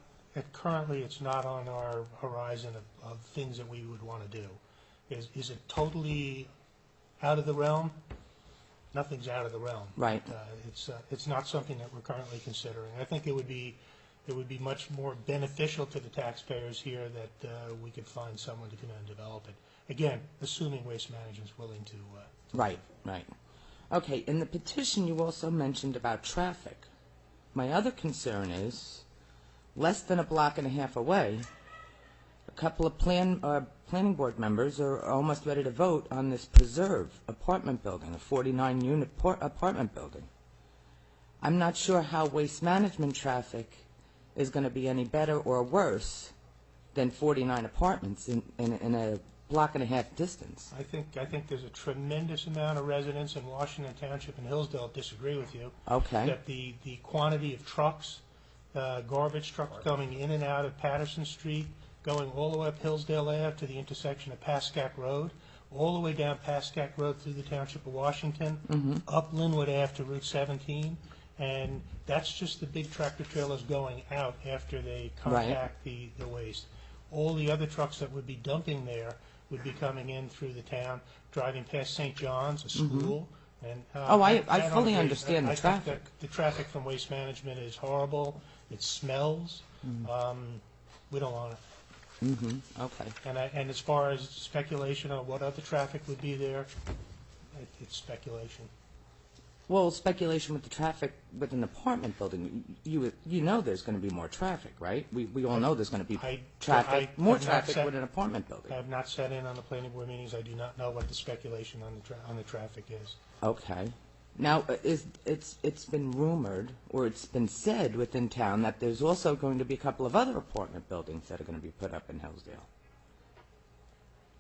[SPEAKER 1] currently it's not on our horizon of things that we would want to do. Is it totally out of the realm? Nothing's out of the realm.
[SPEAKER 14] Right.
[SPEAKER 1] It's not something that we're currently considering. I think it would be much more beneficial to the taxpayers here that we could find someone to come in and develop it. Again, assuming Waste Management's willing to.
[SPEAKER 14] Right. Okay, in the petition you also mentioned about traffic. My other concern is, less than a block and a half away, a couple of planning board members are almost ready to vote on this Preserve apartment building, a 49-unit apartment building. I'm not sure how waste management traffic is going to be any better or worse than 49 apartments in a block and a half distance.
[SPEAKER 1] I think there's a tremendous amount of residents in Washington Township and Hillsdale disagree with you.
[SPEAKER 14] Okay.
[SPEAKER 1] That the quantity of trucks, garbage trucks coming in and out of Patterson Street, going all the way up Hillsdale Ave to the intersection of Pascack Road, all the way down Pascack Road through the Township of Washington, up Linwood Ave to Route 17, and that's just the big tractor trailers going out after they compact the waste. All the other trucks that would be dumping there would be coming in through the town, driving past St. John's, a school. And,
[SPEAKER 14] I fully understand the traffic.
[SPEAKER 1] I think that the traffic from Waste Management is horrible. It smells. We don't want it.
[SPEAKER 14] Okay.
[SPEAKER 1] And as far as speculation on what other traffic would be there, it's speculation.
[SPEAKER 14] Well, speculation with the traffic with an apartment building, you know there's going to be more traffic, right? We all know there's going to be more traffic with an apartment building.
[SPEAKER 1] I have not sat in on the planning board meetings. I do not know what the speculation on the traffic is.
[SPEAKER 14] Okay. Now, it's been rumored, or it's been said within town, that there's also going to be a couple of other apartment buildings that are going to be put up in Hillsdale.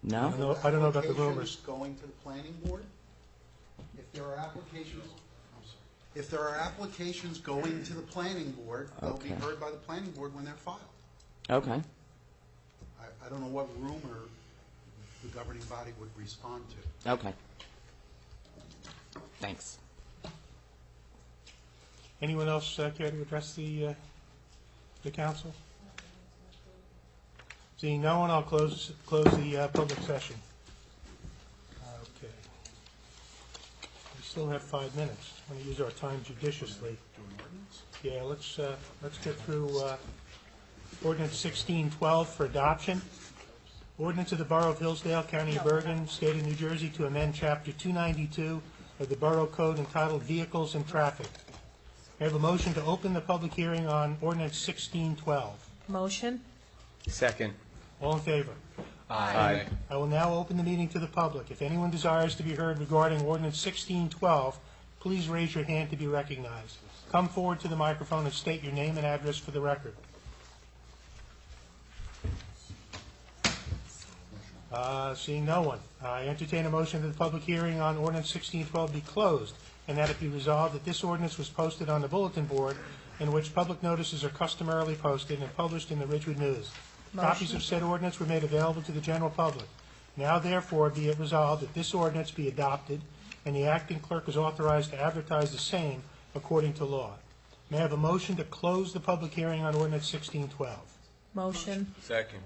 [SPEAKER 14] No?
[SPEAKER 1] I don't know about the rumors.
[SPEAKER 2] Going to the planning board? If there are applications going to the planning board, they'll be heard by the planning board when they're filed.
[SPEAKER 14] Okay.
[SPEAKER 2] I don't know what rumor the governing body would respond to.
[SPEAKER 14] Okay. Thanks.
[SPEAKER 1] Anyone else care to address the council? Seeing no one, I'll close the public session. Okay. We still have 5 minutes. I want to use our time judiciously. Yeah, let's get through ordinance 1612 for adoption. Ordinance of the Borough of Hillsdale, County of Bergen, State of New Jersey, to amend Chapter 292 of the Borough Code entitled Vehicles and Traffic. May I have a motion to open the public hearing on ordinance 1612?
[SPEAKER 6] Motion?
[SPEAKER 9] Second.
[SPEAKER 1] All in favor?
[SPEAKER 9] Aye.
[SPEAKER 1] I will now open the meeting to the public. If anyone desires to be heard regarding ordinance 1612, please raise your hand to be recognized. Come forward to the microphone and state your name and address for the record. Seeing no one, I entertain a motion that the public hearing on ordinance 1612 be closed, and that it be resolved that this ordinance was posted on the bulletin board in which public notices are customarily posted and published in the Ridgewood News. Copies of said ordinance were made available to the general public. Now therefore be it resolved that this ordinance be adopted, and the acting clerk is authorized to advertise the same according to law. May I have a motion to close the public hearing on ordinance 1612?
[SPEAKER 6] Motion?
[SPEAKER 10] Second.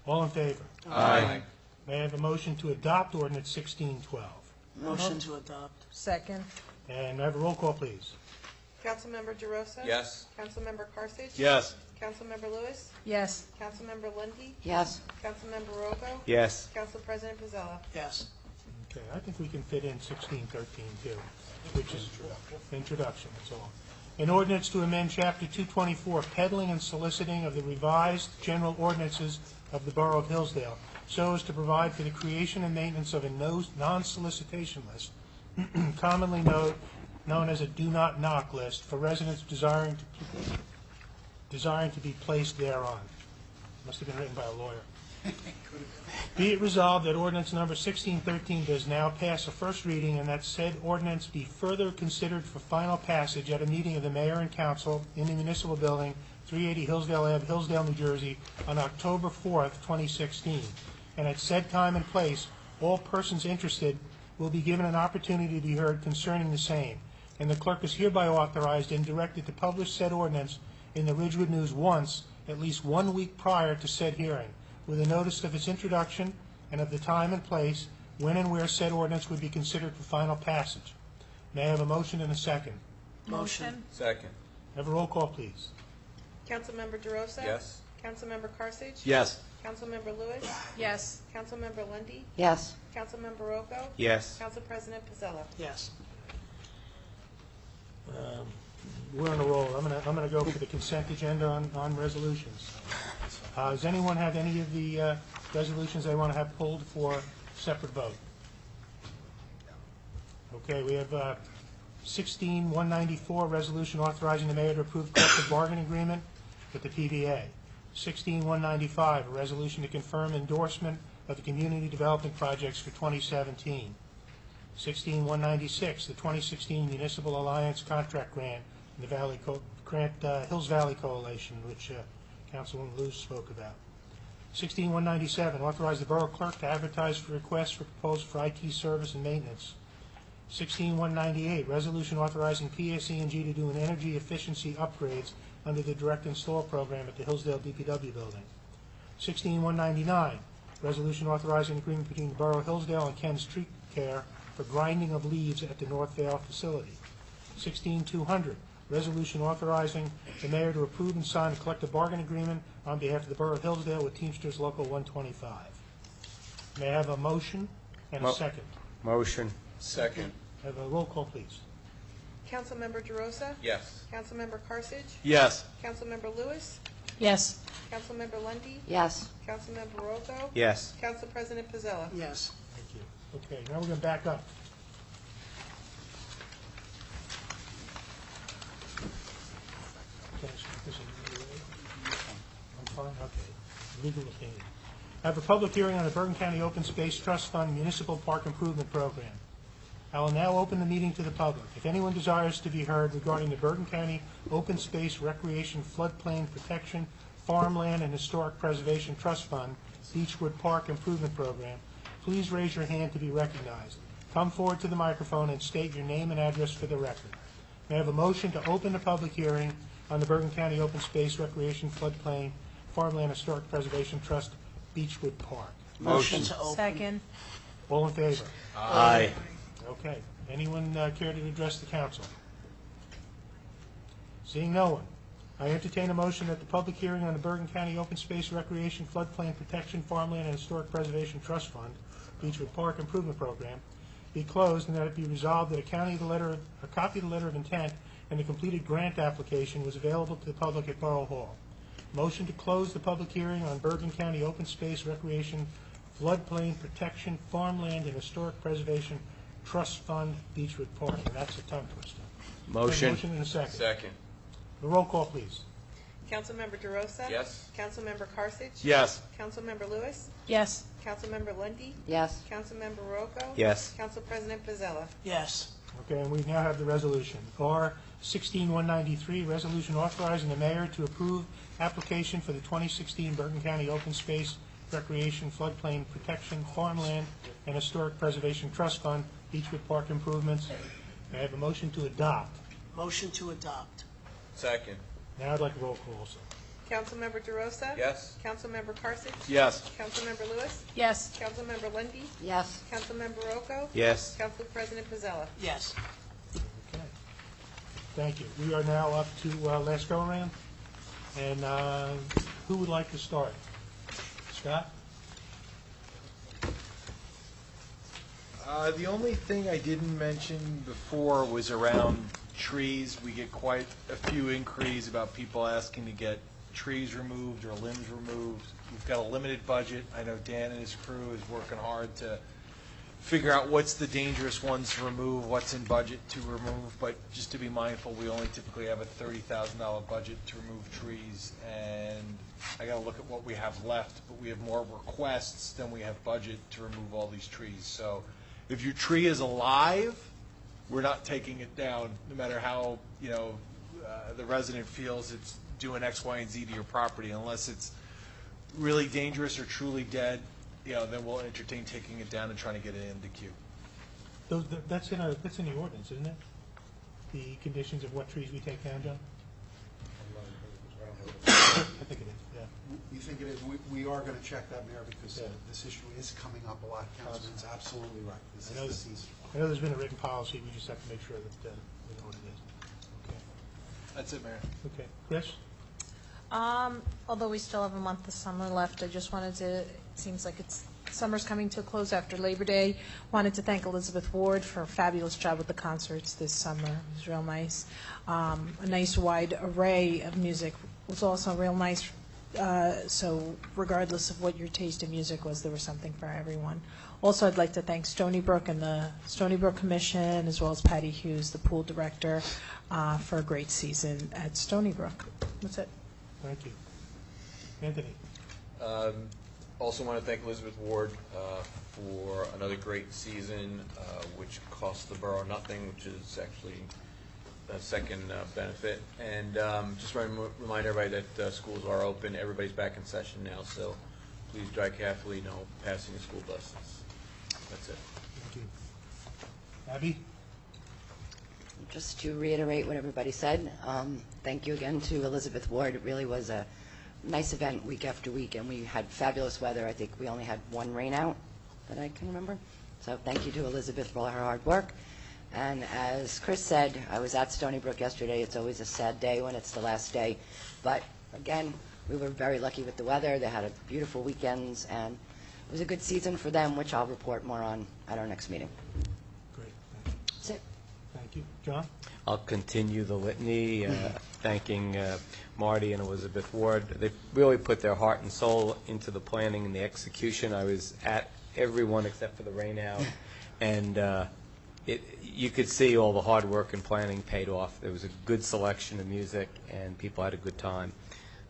[SPEAKER 1] All in favor?
[SPEAKER 10] Aye.
[SPEAKER 1] May I have a motion to adopt ordinance 1612?
[SPEAKER 12] Motion to adopt.
[SPEAKER 6] Second?
[SPEAKER 1] And may I have a roll call, please?
[SPEAKER 3] Councilmember DeRosa?
[SPEAKER 10] Yes.
[SPEAKER 3] Councilmember Carstage?
[SPEAKER 8] Yes.
[SPEAKER 3] Councilmember Lewis?
[SPEAKER 6] Yes.
[SPEAKER 3] Councilmember Lundy,
[SPEAKER 11] Yes.
[SPEAKER 3] Councilmember Rocco?
[SPEAKER 9] Yes.
[SPEAKER 3] Council President Pizzella?
[SPEAKER 12] Yes.
[SPEAKER 1] Okay, I think we can fit in 1613 too, which is introduction, that's all. An ordinance to amend Chapter 224, peddling and soliciting of the revised general ordinances of the Borough of Hillsdale, so as to provide for the creation and maintenance of a non-solicitation list, commonly known as a do-not-knock list, for residents desiring to be placed thereon. Must have been written by a lawyer. Be it resolved that ordinance number 1613 does now pass a first reading, and that said ordinance be further considered for final passage at a meeting of the mayor and council in the municipal building, 380 Hillsdale Ave, Hillsdale, New Jersey, on October 4th, 2016. And at said time and place, all persons interested will be given an opportunity to be heard concerning the same. And the clerk is hereby authorized and directed to publish said ordinance in the Ridgewood News once, at least 1 week prior to said hearing, with a notice of its introduction and of the time and place when and where said ordinance would be considered for final passage. May I have a motion and a second?
[SPEAKER 6] Motion?
[SPEAKER 10] Second.
[SPEAKER 1] Have a roll call, please.
[SPEAKER 3] Councilmember DeRosa?
[SPEAKER 10] Yes.
[SPEAKER 3] Councilmember Carstage?
[SPEAKER 8] Yes.
[SPEAKER 3] Councilmember Lewis?
[SPEAKER 6] Yes.
[SPEAKER 3] Councilmember Lundy,
[SPEAKER 11] Yes.
[SPEAKER 3] Councilmember Rocco?
[SPEAKER 9] Yes.
[SPEAKER 3] Council President Pizzella?
[SPEAKER 12] Yes.
[SPEAKER 1] We're on a roll. I'm gonna go for the consent agenda on resolutions. Does anyone have any of the resolutions they want to have pulled for separate vote? Okay, we have 16194, resolution authorizing the mayor to approve collective bargaining agreement with the PBA. 16195, a resolution to confirm endorsement of the community development projects for 2017. 16196, the 2016 Municipal Alliance Contract Grant in the Hills Valley Coalition, which Councilwoman Lewis spoke about. 16197, authorize the borough clerk to advertise for requests for proposals for IT service and maintenance. 16198, resolution authorizing PSE&G to do an energy efficiency upgrades under the direct install program at the Hillsdale DPW building. 16199, resolution authorizing an agreement between the Borough of Hillsdale and Ken's Tree Care for grinding of leaves at the North Vale facility. 16200, resolution authorizing the mayor to approve and sign a collective bargaining agreement on behalf of the Borough of Hillsdale with Teamsters Local 125. May I have a motion and a second?
[SPEAKER 9] Motion.
[SPEAKER 10] Second.
[SPEAKER 1] Have a roll call, please.
[SPEAKER 3] Councilmember DeRosa?
[SPEAKER 10] Yes.
[SPEAKER 3] Councilmember Carstage?
[SPEAKER 8] Yes.
[SPEAKER 3] Councilmember Lewis?
[SPEAKER 6] Yes.
[SPEAKER 3] Councilmember Lundy,
[SPEAKER 11] Yes.
[SPEAKER 3] Councilmember Rocco?
[SPEAKER 9] Yes.
[SPEAKER 3] Council President Pizzella?
[SPEAKER 12] Yes.
[SPEAKER 1] Thank you. Okay, now we're going to back up. Okay, so this is- I'm fine, okay. Legal opinion. I have a public hearing on the Bergen County Open Space Trust Fund Municipal Park Improvement Program. I will now open the meeting to the public. If anyone desires to be heard regarding the Bergen County Open Space Recreation Floodplain Protection, Farmland, and Historic Preservation Trust Fund Beechwood Park Improvement Program, please raise your hand to be recognized. Come forward to the microphone and state your name and address for the record. May I have a motion to open the public hearing on the Bergen County Open Space Recreation Floodplain Farmland Historic Preservation Trust Beechwood Park?
[SPEAKER 12] Motion to open.
[SPEAKER 6] Second?
[SPEAKER 1] All in favor?
[SPEAKER 8] Aye.
[SPEAKER 1] Okay. Anyone care to address the council? Seeing no one, I entertain a motion that the public hearing on the Bergen County Open Space Recreation Floodplain Protection Farmland and Historic Preservation Trust Fund Beechwood Park Improvement Program be closed, and that it be resolved that a copy of the letter of intent and the completed grant application was available to the public at Borough Hall. Motion to close the public hearing on Bergen County Open Space Recreation Floodplain Protection Farmland and Historic Preservation Trust Fund Beechwood Park. And that's a tongue twister.
[SPEAKER 9] Motion.
[SPEAKER 1] Motion and a second.
[SPEAKER 10] Second.
[SPEAKER 1] The roll call, please.
[SPEAKER 3] Councilmember DeRosa?
[SPEAKER 10] Yes.
[SPEAKER 3] Councilmember Carsick?
[SPEAKER 8] Yes.
[SPEAKER 3] Councilmember Lewis?
[SPEAKER 6] Yes.
[SPEAKER 3] Councilmember Lundy,
[SPEAKER 11] Yes.
[SPEAKER 3] Councilmember Rocco?
[SPEAKER 9] Yes.
[SPEAKER 3] Council President Pizzella?
[SPEAKER 12] Yes.
[SPEAKER 1] Okay, and we now have the resolution. R 16193, resolution authorizing the mayor to approve application for the 2016 Bergen County Open Space Recreation Floodplain Protection Farmland and Historic Preservation Trust Fund, Beechwood Park improvements. May I have a motion to adopt?
[SPEAKER 12] Motion to adopt.
[SPEAKER 10] Second.
[SPEAKER 1] Now I'd like a roll call also.
[SPEAKER 3] Councilmember DeRosa?
[SPEAKER 10] Yes.
[SPEAKER 3] Councilmember Carsick?
[SPEAKER 8] Yes.
[SPEAKER 3] Councilmember Lewis?
[SPEAKER 6] Yes.
[SPEAKER 3] Councilmember Lundy,
[SPEAKER 11] Yes.
[SPEAKER 3] Councilmember Rocco?
[SPEAKER 9] Yes.
[SPEAKER 3] Council President Pizzella?
[SPEAKER 12] Yes.
[SPEAKER 1] Okay. Thank you. We are now up to last go-around. And who would like to start? Scott?
[SPEAKER 5] The only thing I didn't mention before was around trees. We get quite a few inquiries about people asking to get trees removed or limbs removed. We've got a limited budget. I know Dan and his crew is working hard to figure out what's the dangerous ones to remove, what's in budget to remove, but just to be mindful, we only typically have a $30,000 budget to remove trees, and I gotta look at what we have left, but we have more requests than we have budget to remove all these trees. So if your tree is alive, we're not taking it down, no matter how, the resident feels it's doing X, Y, and Z to your property, unless it's really dangerous or truly dead, then we'll entertain taking it down and trying to get it in the queue.
[SPEAKER 1] That's in the ordinance, isn't it? The conditions of what trees we take down, John? I think it is, yeah.
[SPEAKER 2] We think it is. We are going to check that, Mayor, because
[SPEAKER 1] Yeah.
[SPEAKER 2] this issue is coming up a lot. Councilman's absolutely right. This is
[SPEAKER 1] I know
[SPEAKER 2] the
[SPEAKER 1] that-
[SPEAKER 2] season.
[SPEAKER 1] I know there's been a written policy, we just have to make sure that we know what it is.
[SPEAKER 5] That's it, Mayor.
[SPEAKER 1] Okay. Chris?
[SPEAKER 6] Although we still have a month of summer left, I just wanted to, it seems like summer's coming to a close after Labor Day. Wanted to thank Elizabeth Ward for a fabulous job with the concerts this summer. It was real nice. A nice wide array of music was also real nice. So regardless of what your taste in music was, there was something for everyone. Also, I'd like to thank Stony Brook and the Stony Brook Commission, as well as Patty Hughes, the pool director, for a great season at Stony Brook. That's it.
[SPEAKER 1] Thank you. Anthony?
[SPEAKER 10] Also want to thank Elizabeth Ward for another great season, which cost the borough nothing, which is actually a second benefit. And just want to remind everybody that schools are open. Everybody's back in session now, so please drive carefully, no passing of school buses. That's it.
[SPEAKER 1] Thank you. Abby?
[SPEAKER 11] Just to reiterate what everybody said, thank you again to Elizabeth Ward. It really was a nice event week after week, and we had fabulous weather. I think we only had one rain out that I can remember. So thank you to Elizabeth for all her hard work. And as Chris said, I was at Stony Brook yesterday. It's always a sad day when it's the last day. But again, we were very lucky with the weather. They had a beautiful weekends, and it was a good season for them, which I'll report more on at our next meeting.
[SPEAKER 1] Great. Thank you.
[SPEAKER 11] That's it.
[SPEAKER 1] Thank you. John?
[SPEAKER 9] I'll continue the litany, thanking Marty and Elizabeth Ward. They really put their heart and soul into the planning and the execution. I was at every one except for the rain out, and you could see all the hard work and planning paid off. There was a good selection of music, and people had a good time.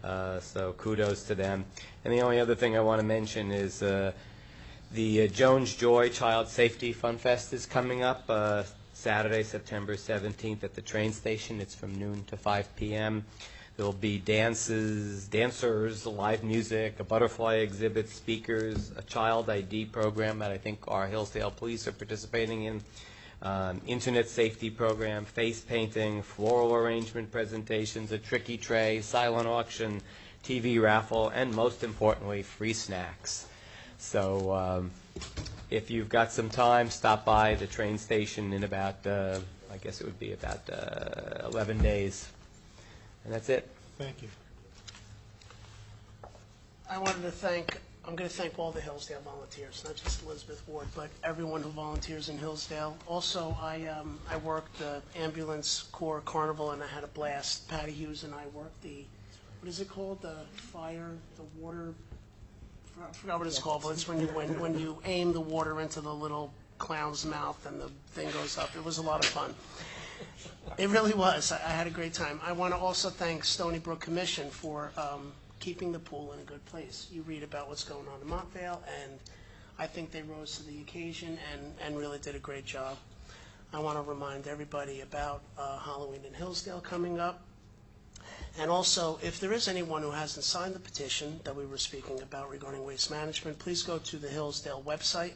[SPEAKER 9] So kudos to them. And the only other thing I want to mention is the Jones Joy Child Safety Fun Fest is coming up Saturday, September 17th at the train station. It's from noon to 5 p.m. There will be dancers, live music, a butterfly exhibit, speakers, a child ID program that I think our Hillsdale police are participating in, internet safety program, face painting, floral arrangement presentations, a tricky tray, silent auction, TV raffle, and most importantly, free snacks. So if you've got some time, stop by the train station in about, I guess it would be about 11 days. And that's it.
[SPEAKER 1] Thank you.
[SPEAKER 12] I wanted to thank I'm going to thank all the Hillsdale volunteers, not just Elizabeth Ward, but everyone who volunteers in Hillsdale. Also, I worked the ambulance corps carnival, and I had a blast. Patty Hughes and I worked the, what is it called? The fire, the water, I forgot what it's called, but it's when you aim the water into the little clown's mouth and the thing goes up. It was a lot of fun. It really was. I had a great time. I want to also thank Stony Brook Commission for keeping the pool in a good place. You read about what's going on in Montvale, and I think they rose to the occasion and really did a great job. I want to remind everybody about Halloween in Hillsdale coming up. And also, if there is anyone who hasn't signed the petition that we were speaking about regarding waste management, please go to the Hillsdale website,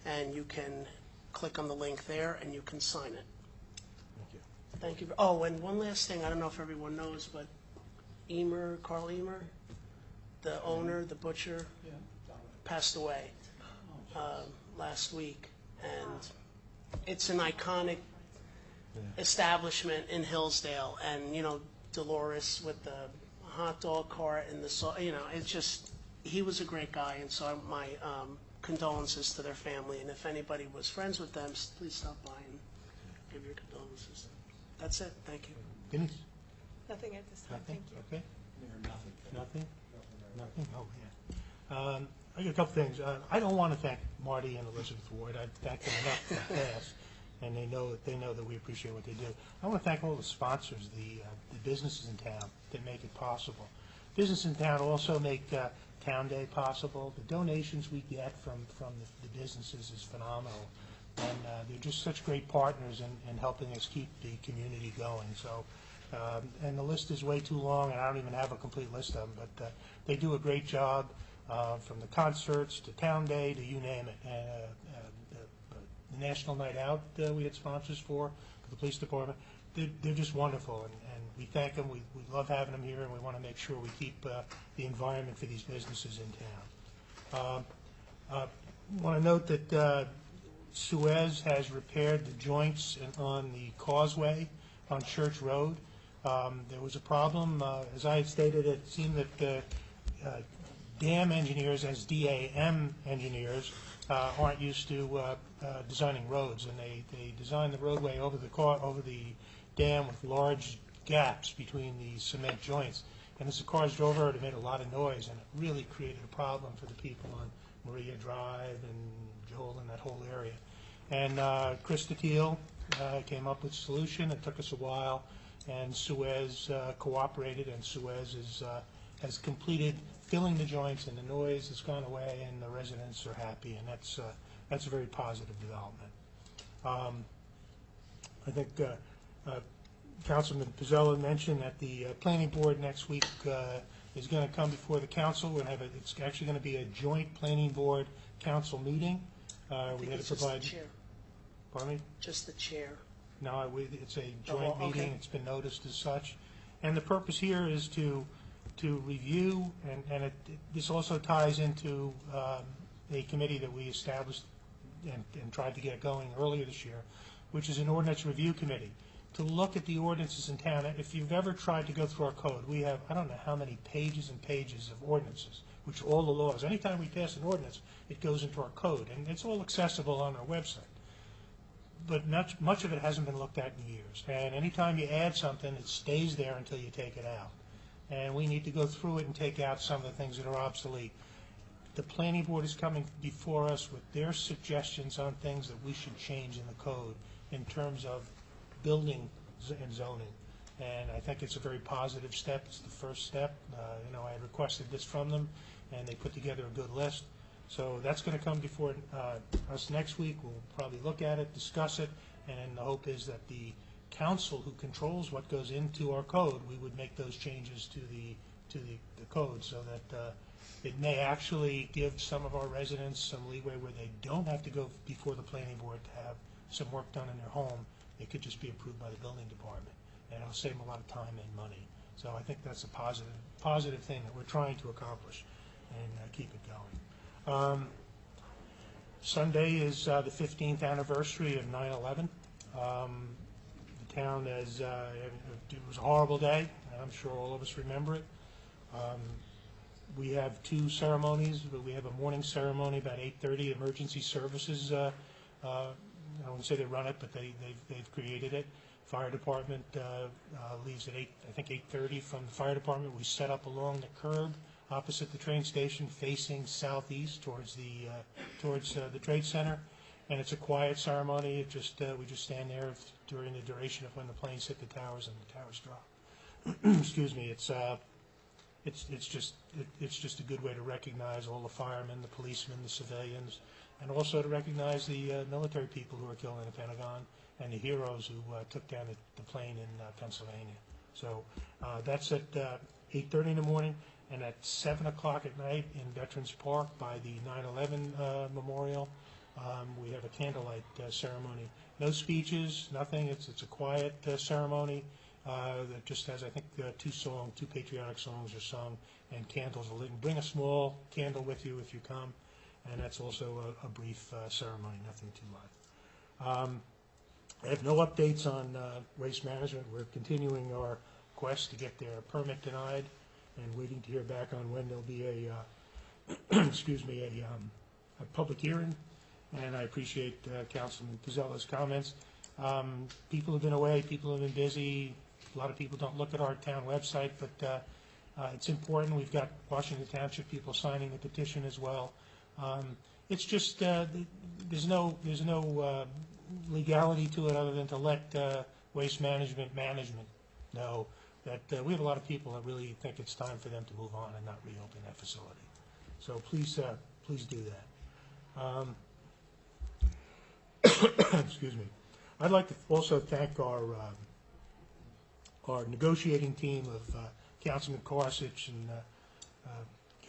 [SPEAKER 12] and you can click on the link there, and you can sign it.
[SPEAKER 1] Thank you.
[SPEAKER 12] Thank you. Oh, and one last thing, I don't know if everyone knows, but Carl Emer, the owner, the butcher, passed away last week. And it's an iconic establishment in Hillsdale. And, you know, Dolores with the hot dog cart and it's just, he was a great guy. And so my condolences to their family. And if anybody was friends with them, please stop by and give your condolences. That's it. Thank you.
[SPEAKER 1] Denise?
[SPEAKER 3] Nothing at this time,
[SPEAKER 1] Nothing?
[SPEAKER 3] thank you.
[SPEAKER 1] Okay. Nothing? Nothing? Oh, yeah. I got a couple things. I don't want to thank Marty and Elizabeth Ward. I've thanked them enough in the past, and they know that we appreciate what they do. I want to thank all the sponsors, the businesses in town that make it possible. Businesses in town also make Town Day possible. The donations we get from the businesses is phenomenal, and they're just such great partners in helping us keep the community going. So. And the list is way too long, and I don't even have a complete list of them, but they do a great job from the concerts to Town Day to you name it. The National Night Out we had sponsors for the police department. They're just wonderful, and we thank them. We love having them here, and we want to make sure we keep the environment for these businesses in town. I want to note that Suez has repaired the joints on the causeway on Church Road. There was a problem. As I had stated, it seemed that dam engineers, as DAM engineers, aren't used to designing roads, and they designed the roadway over the dam with large gaps between the cement joints. And as the cars drove over it made a lot of noise, and it really created a problem for the people on Maria Drive and Joel and that whole area. And Krista Teal came up with a solution. It took us a while, and Suez cooperated, and Suez has completed filling the joints, and the noise has gone away, and the residents are happy, and that's a very positive development. I think Councilman Pizzella mentioned that the planning board next week is going to come before the council and it's actually going to be a joint planning board council meeting. We had to provide.
[SPEAKER 12] Just the chair.
[SPEAKER 1] Pardon me?
[SPEAKER 12] Just the chair.
[SPEAKER 1] No, it's a joint meeting. It's been noticed as such. And the purpose here is to review, and this also ties into a committee that we established and tried to get going earlier this year, which is an ordinance review committee, to look at the ordinances in town. If you've ever tried to go through our code, we have, I don't know how many pages and pages of ordinances, which are all the laws. Anytime we pass an ordinance, it goes into our code, and it's all accessible on our website. But much of it hasn't been looked at in years. And anytime you add something, it stays there until you take it out. And we need to go through it and take out some of the things that are obsolete. The planning board is coming before us with their suggestions on things that we should change in the code in terms of building and zoning. And I think it's a very positive step. It's the first step. I had requested this from them, and they put together a good list. So that's going to come before us next week. We'll probably look at it, discuss it, and the hope is that the council who controls what goes into our code, we would make those changes to the code so that it may actually give some of our residents some leeway where they don't have to go before the planning board to have some work done in their home. It could just be approved by the building department, and it'll save them a lot of time and money. So I think that's a positive thing that we're trying to accomplish and keep it going. Sunday is the 15th anniversary of 9/11. The town it was a horrible day, and I'm sure all of us remember it. We have two ceremonies. We have a morning ceremony about 8:30. Emergency services, I wouldn't say they run it, but they've created it. Fire department leaves at 8:30 from the fire department. We set up along the curb opposite the train station, facing southeast towards the trade center, and it's a quiet ceremony. We just stand there during the duration of when the planes hit the towers and the towers drop. Excuse me. It's just a good way to recognize all the firemen, the policemen, the civilians, and also to recognize the military people who were killed in the Pentagon and the heroes who took down the plane in Pennsylvania. So that's at 8:30 in the morning, and at 7 o'clock at night in Veterans Park by the 9/11 memorial, we have a candlelight ceremony. No speeches, nothing. It's a quiet ceremony that just has, I think, two patriotic songs are sung, and candles are lit. And bring a small candle with you if you come, and that's also a brief ceremony, nothing too much. I have no updates on waste management. We're continuing our quest to get their permit denied, and waiting to hear back on when there'll be a public hearing. And I appreciate Councilman Pizzella's comments. People have been away, people have been busy. A lot of people don't look at our town website, but it's important. We've got Washington Township people signing the petition as well. It's just there's no legality to it other than to let waste management know that we have a lot of people that really think it's time for them to move on and not reopen that facility. So please do that. Excuse me. I'd like to also thank our negotiating team of Councilman Korsich and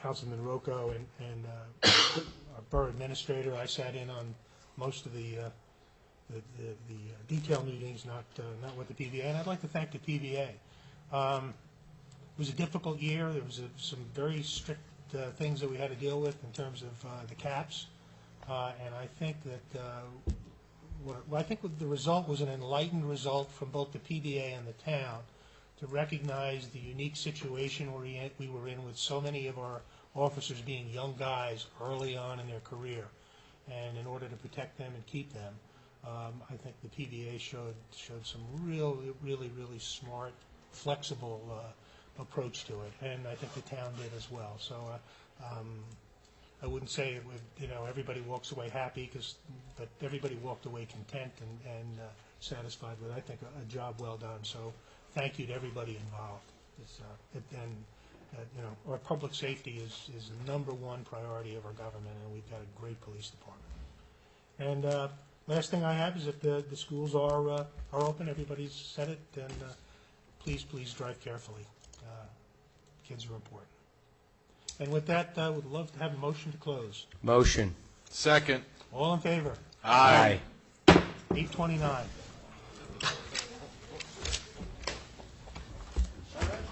[SPEAKER 1] Councilman Rocco and our borough administrator. I sat in on most of the detail meetings, not with the PVA, and I'd like to thank the PVA. It was a difficult year. There was some very strict things that we had to deal with in terms of the caps, and I think that I think the result was an enlightened result from both the PVA and the town to recognize the unique situation we were in with so many of our officers being young guys early on in their career, and in order to protect them and keep them, I think the PVA showed some really smart, flexible approach to it, and I think the town did as well. So I wouldn't say it would, everybody walks away happy, but everybody walked away content and satisfied with, I think, a job well done. So thank you to everybody involved. Our public safety is the #1 priority of our government, and we've got a great police department. And last thing I have is that the schools are open. Everybody's said it, and please drive carefully. Kids are important. And with that, I would love to have a motion to close.
[SPEAKER 9] Motion.
[SPEAKER 5] Second.
[SPEAKER 1] All in favor?
[SPEAKER 5] Aye.
[SPEAKER 1] 8:29.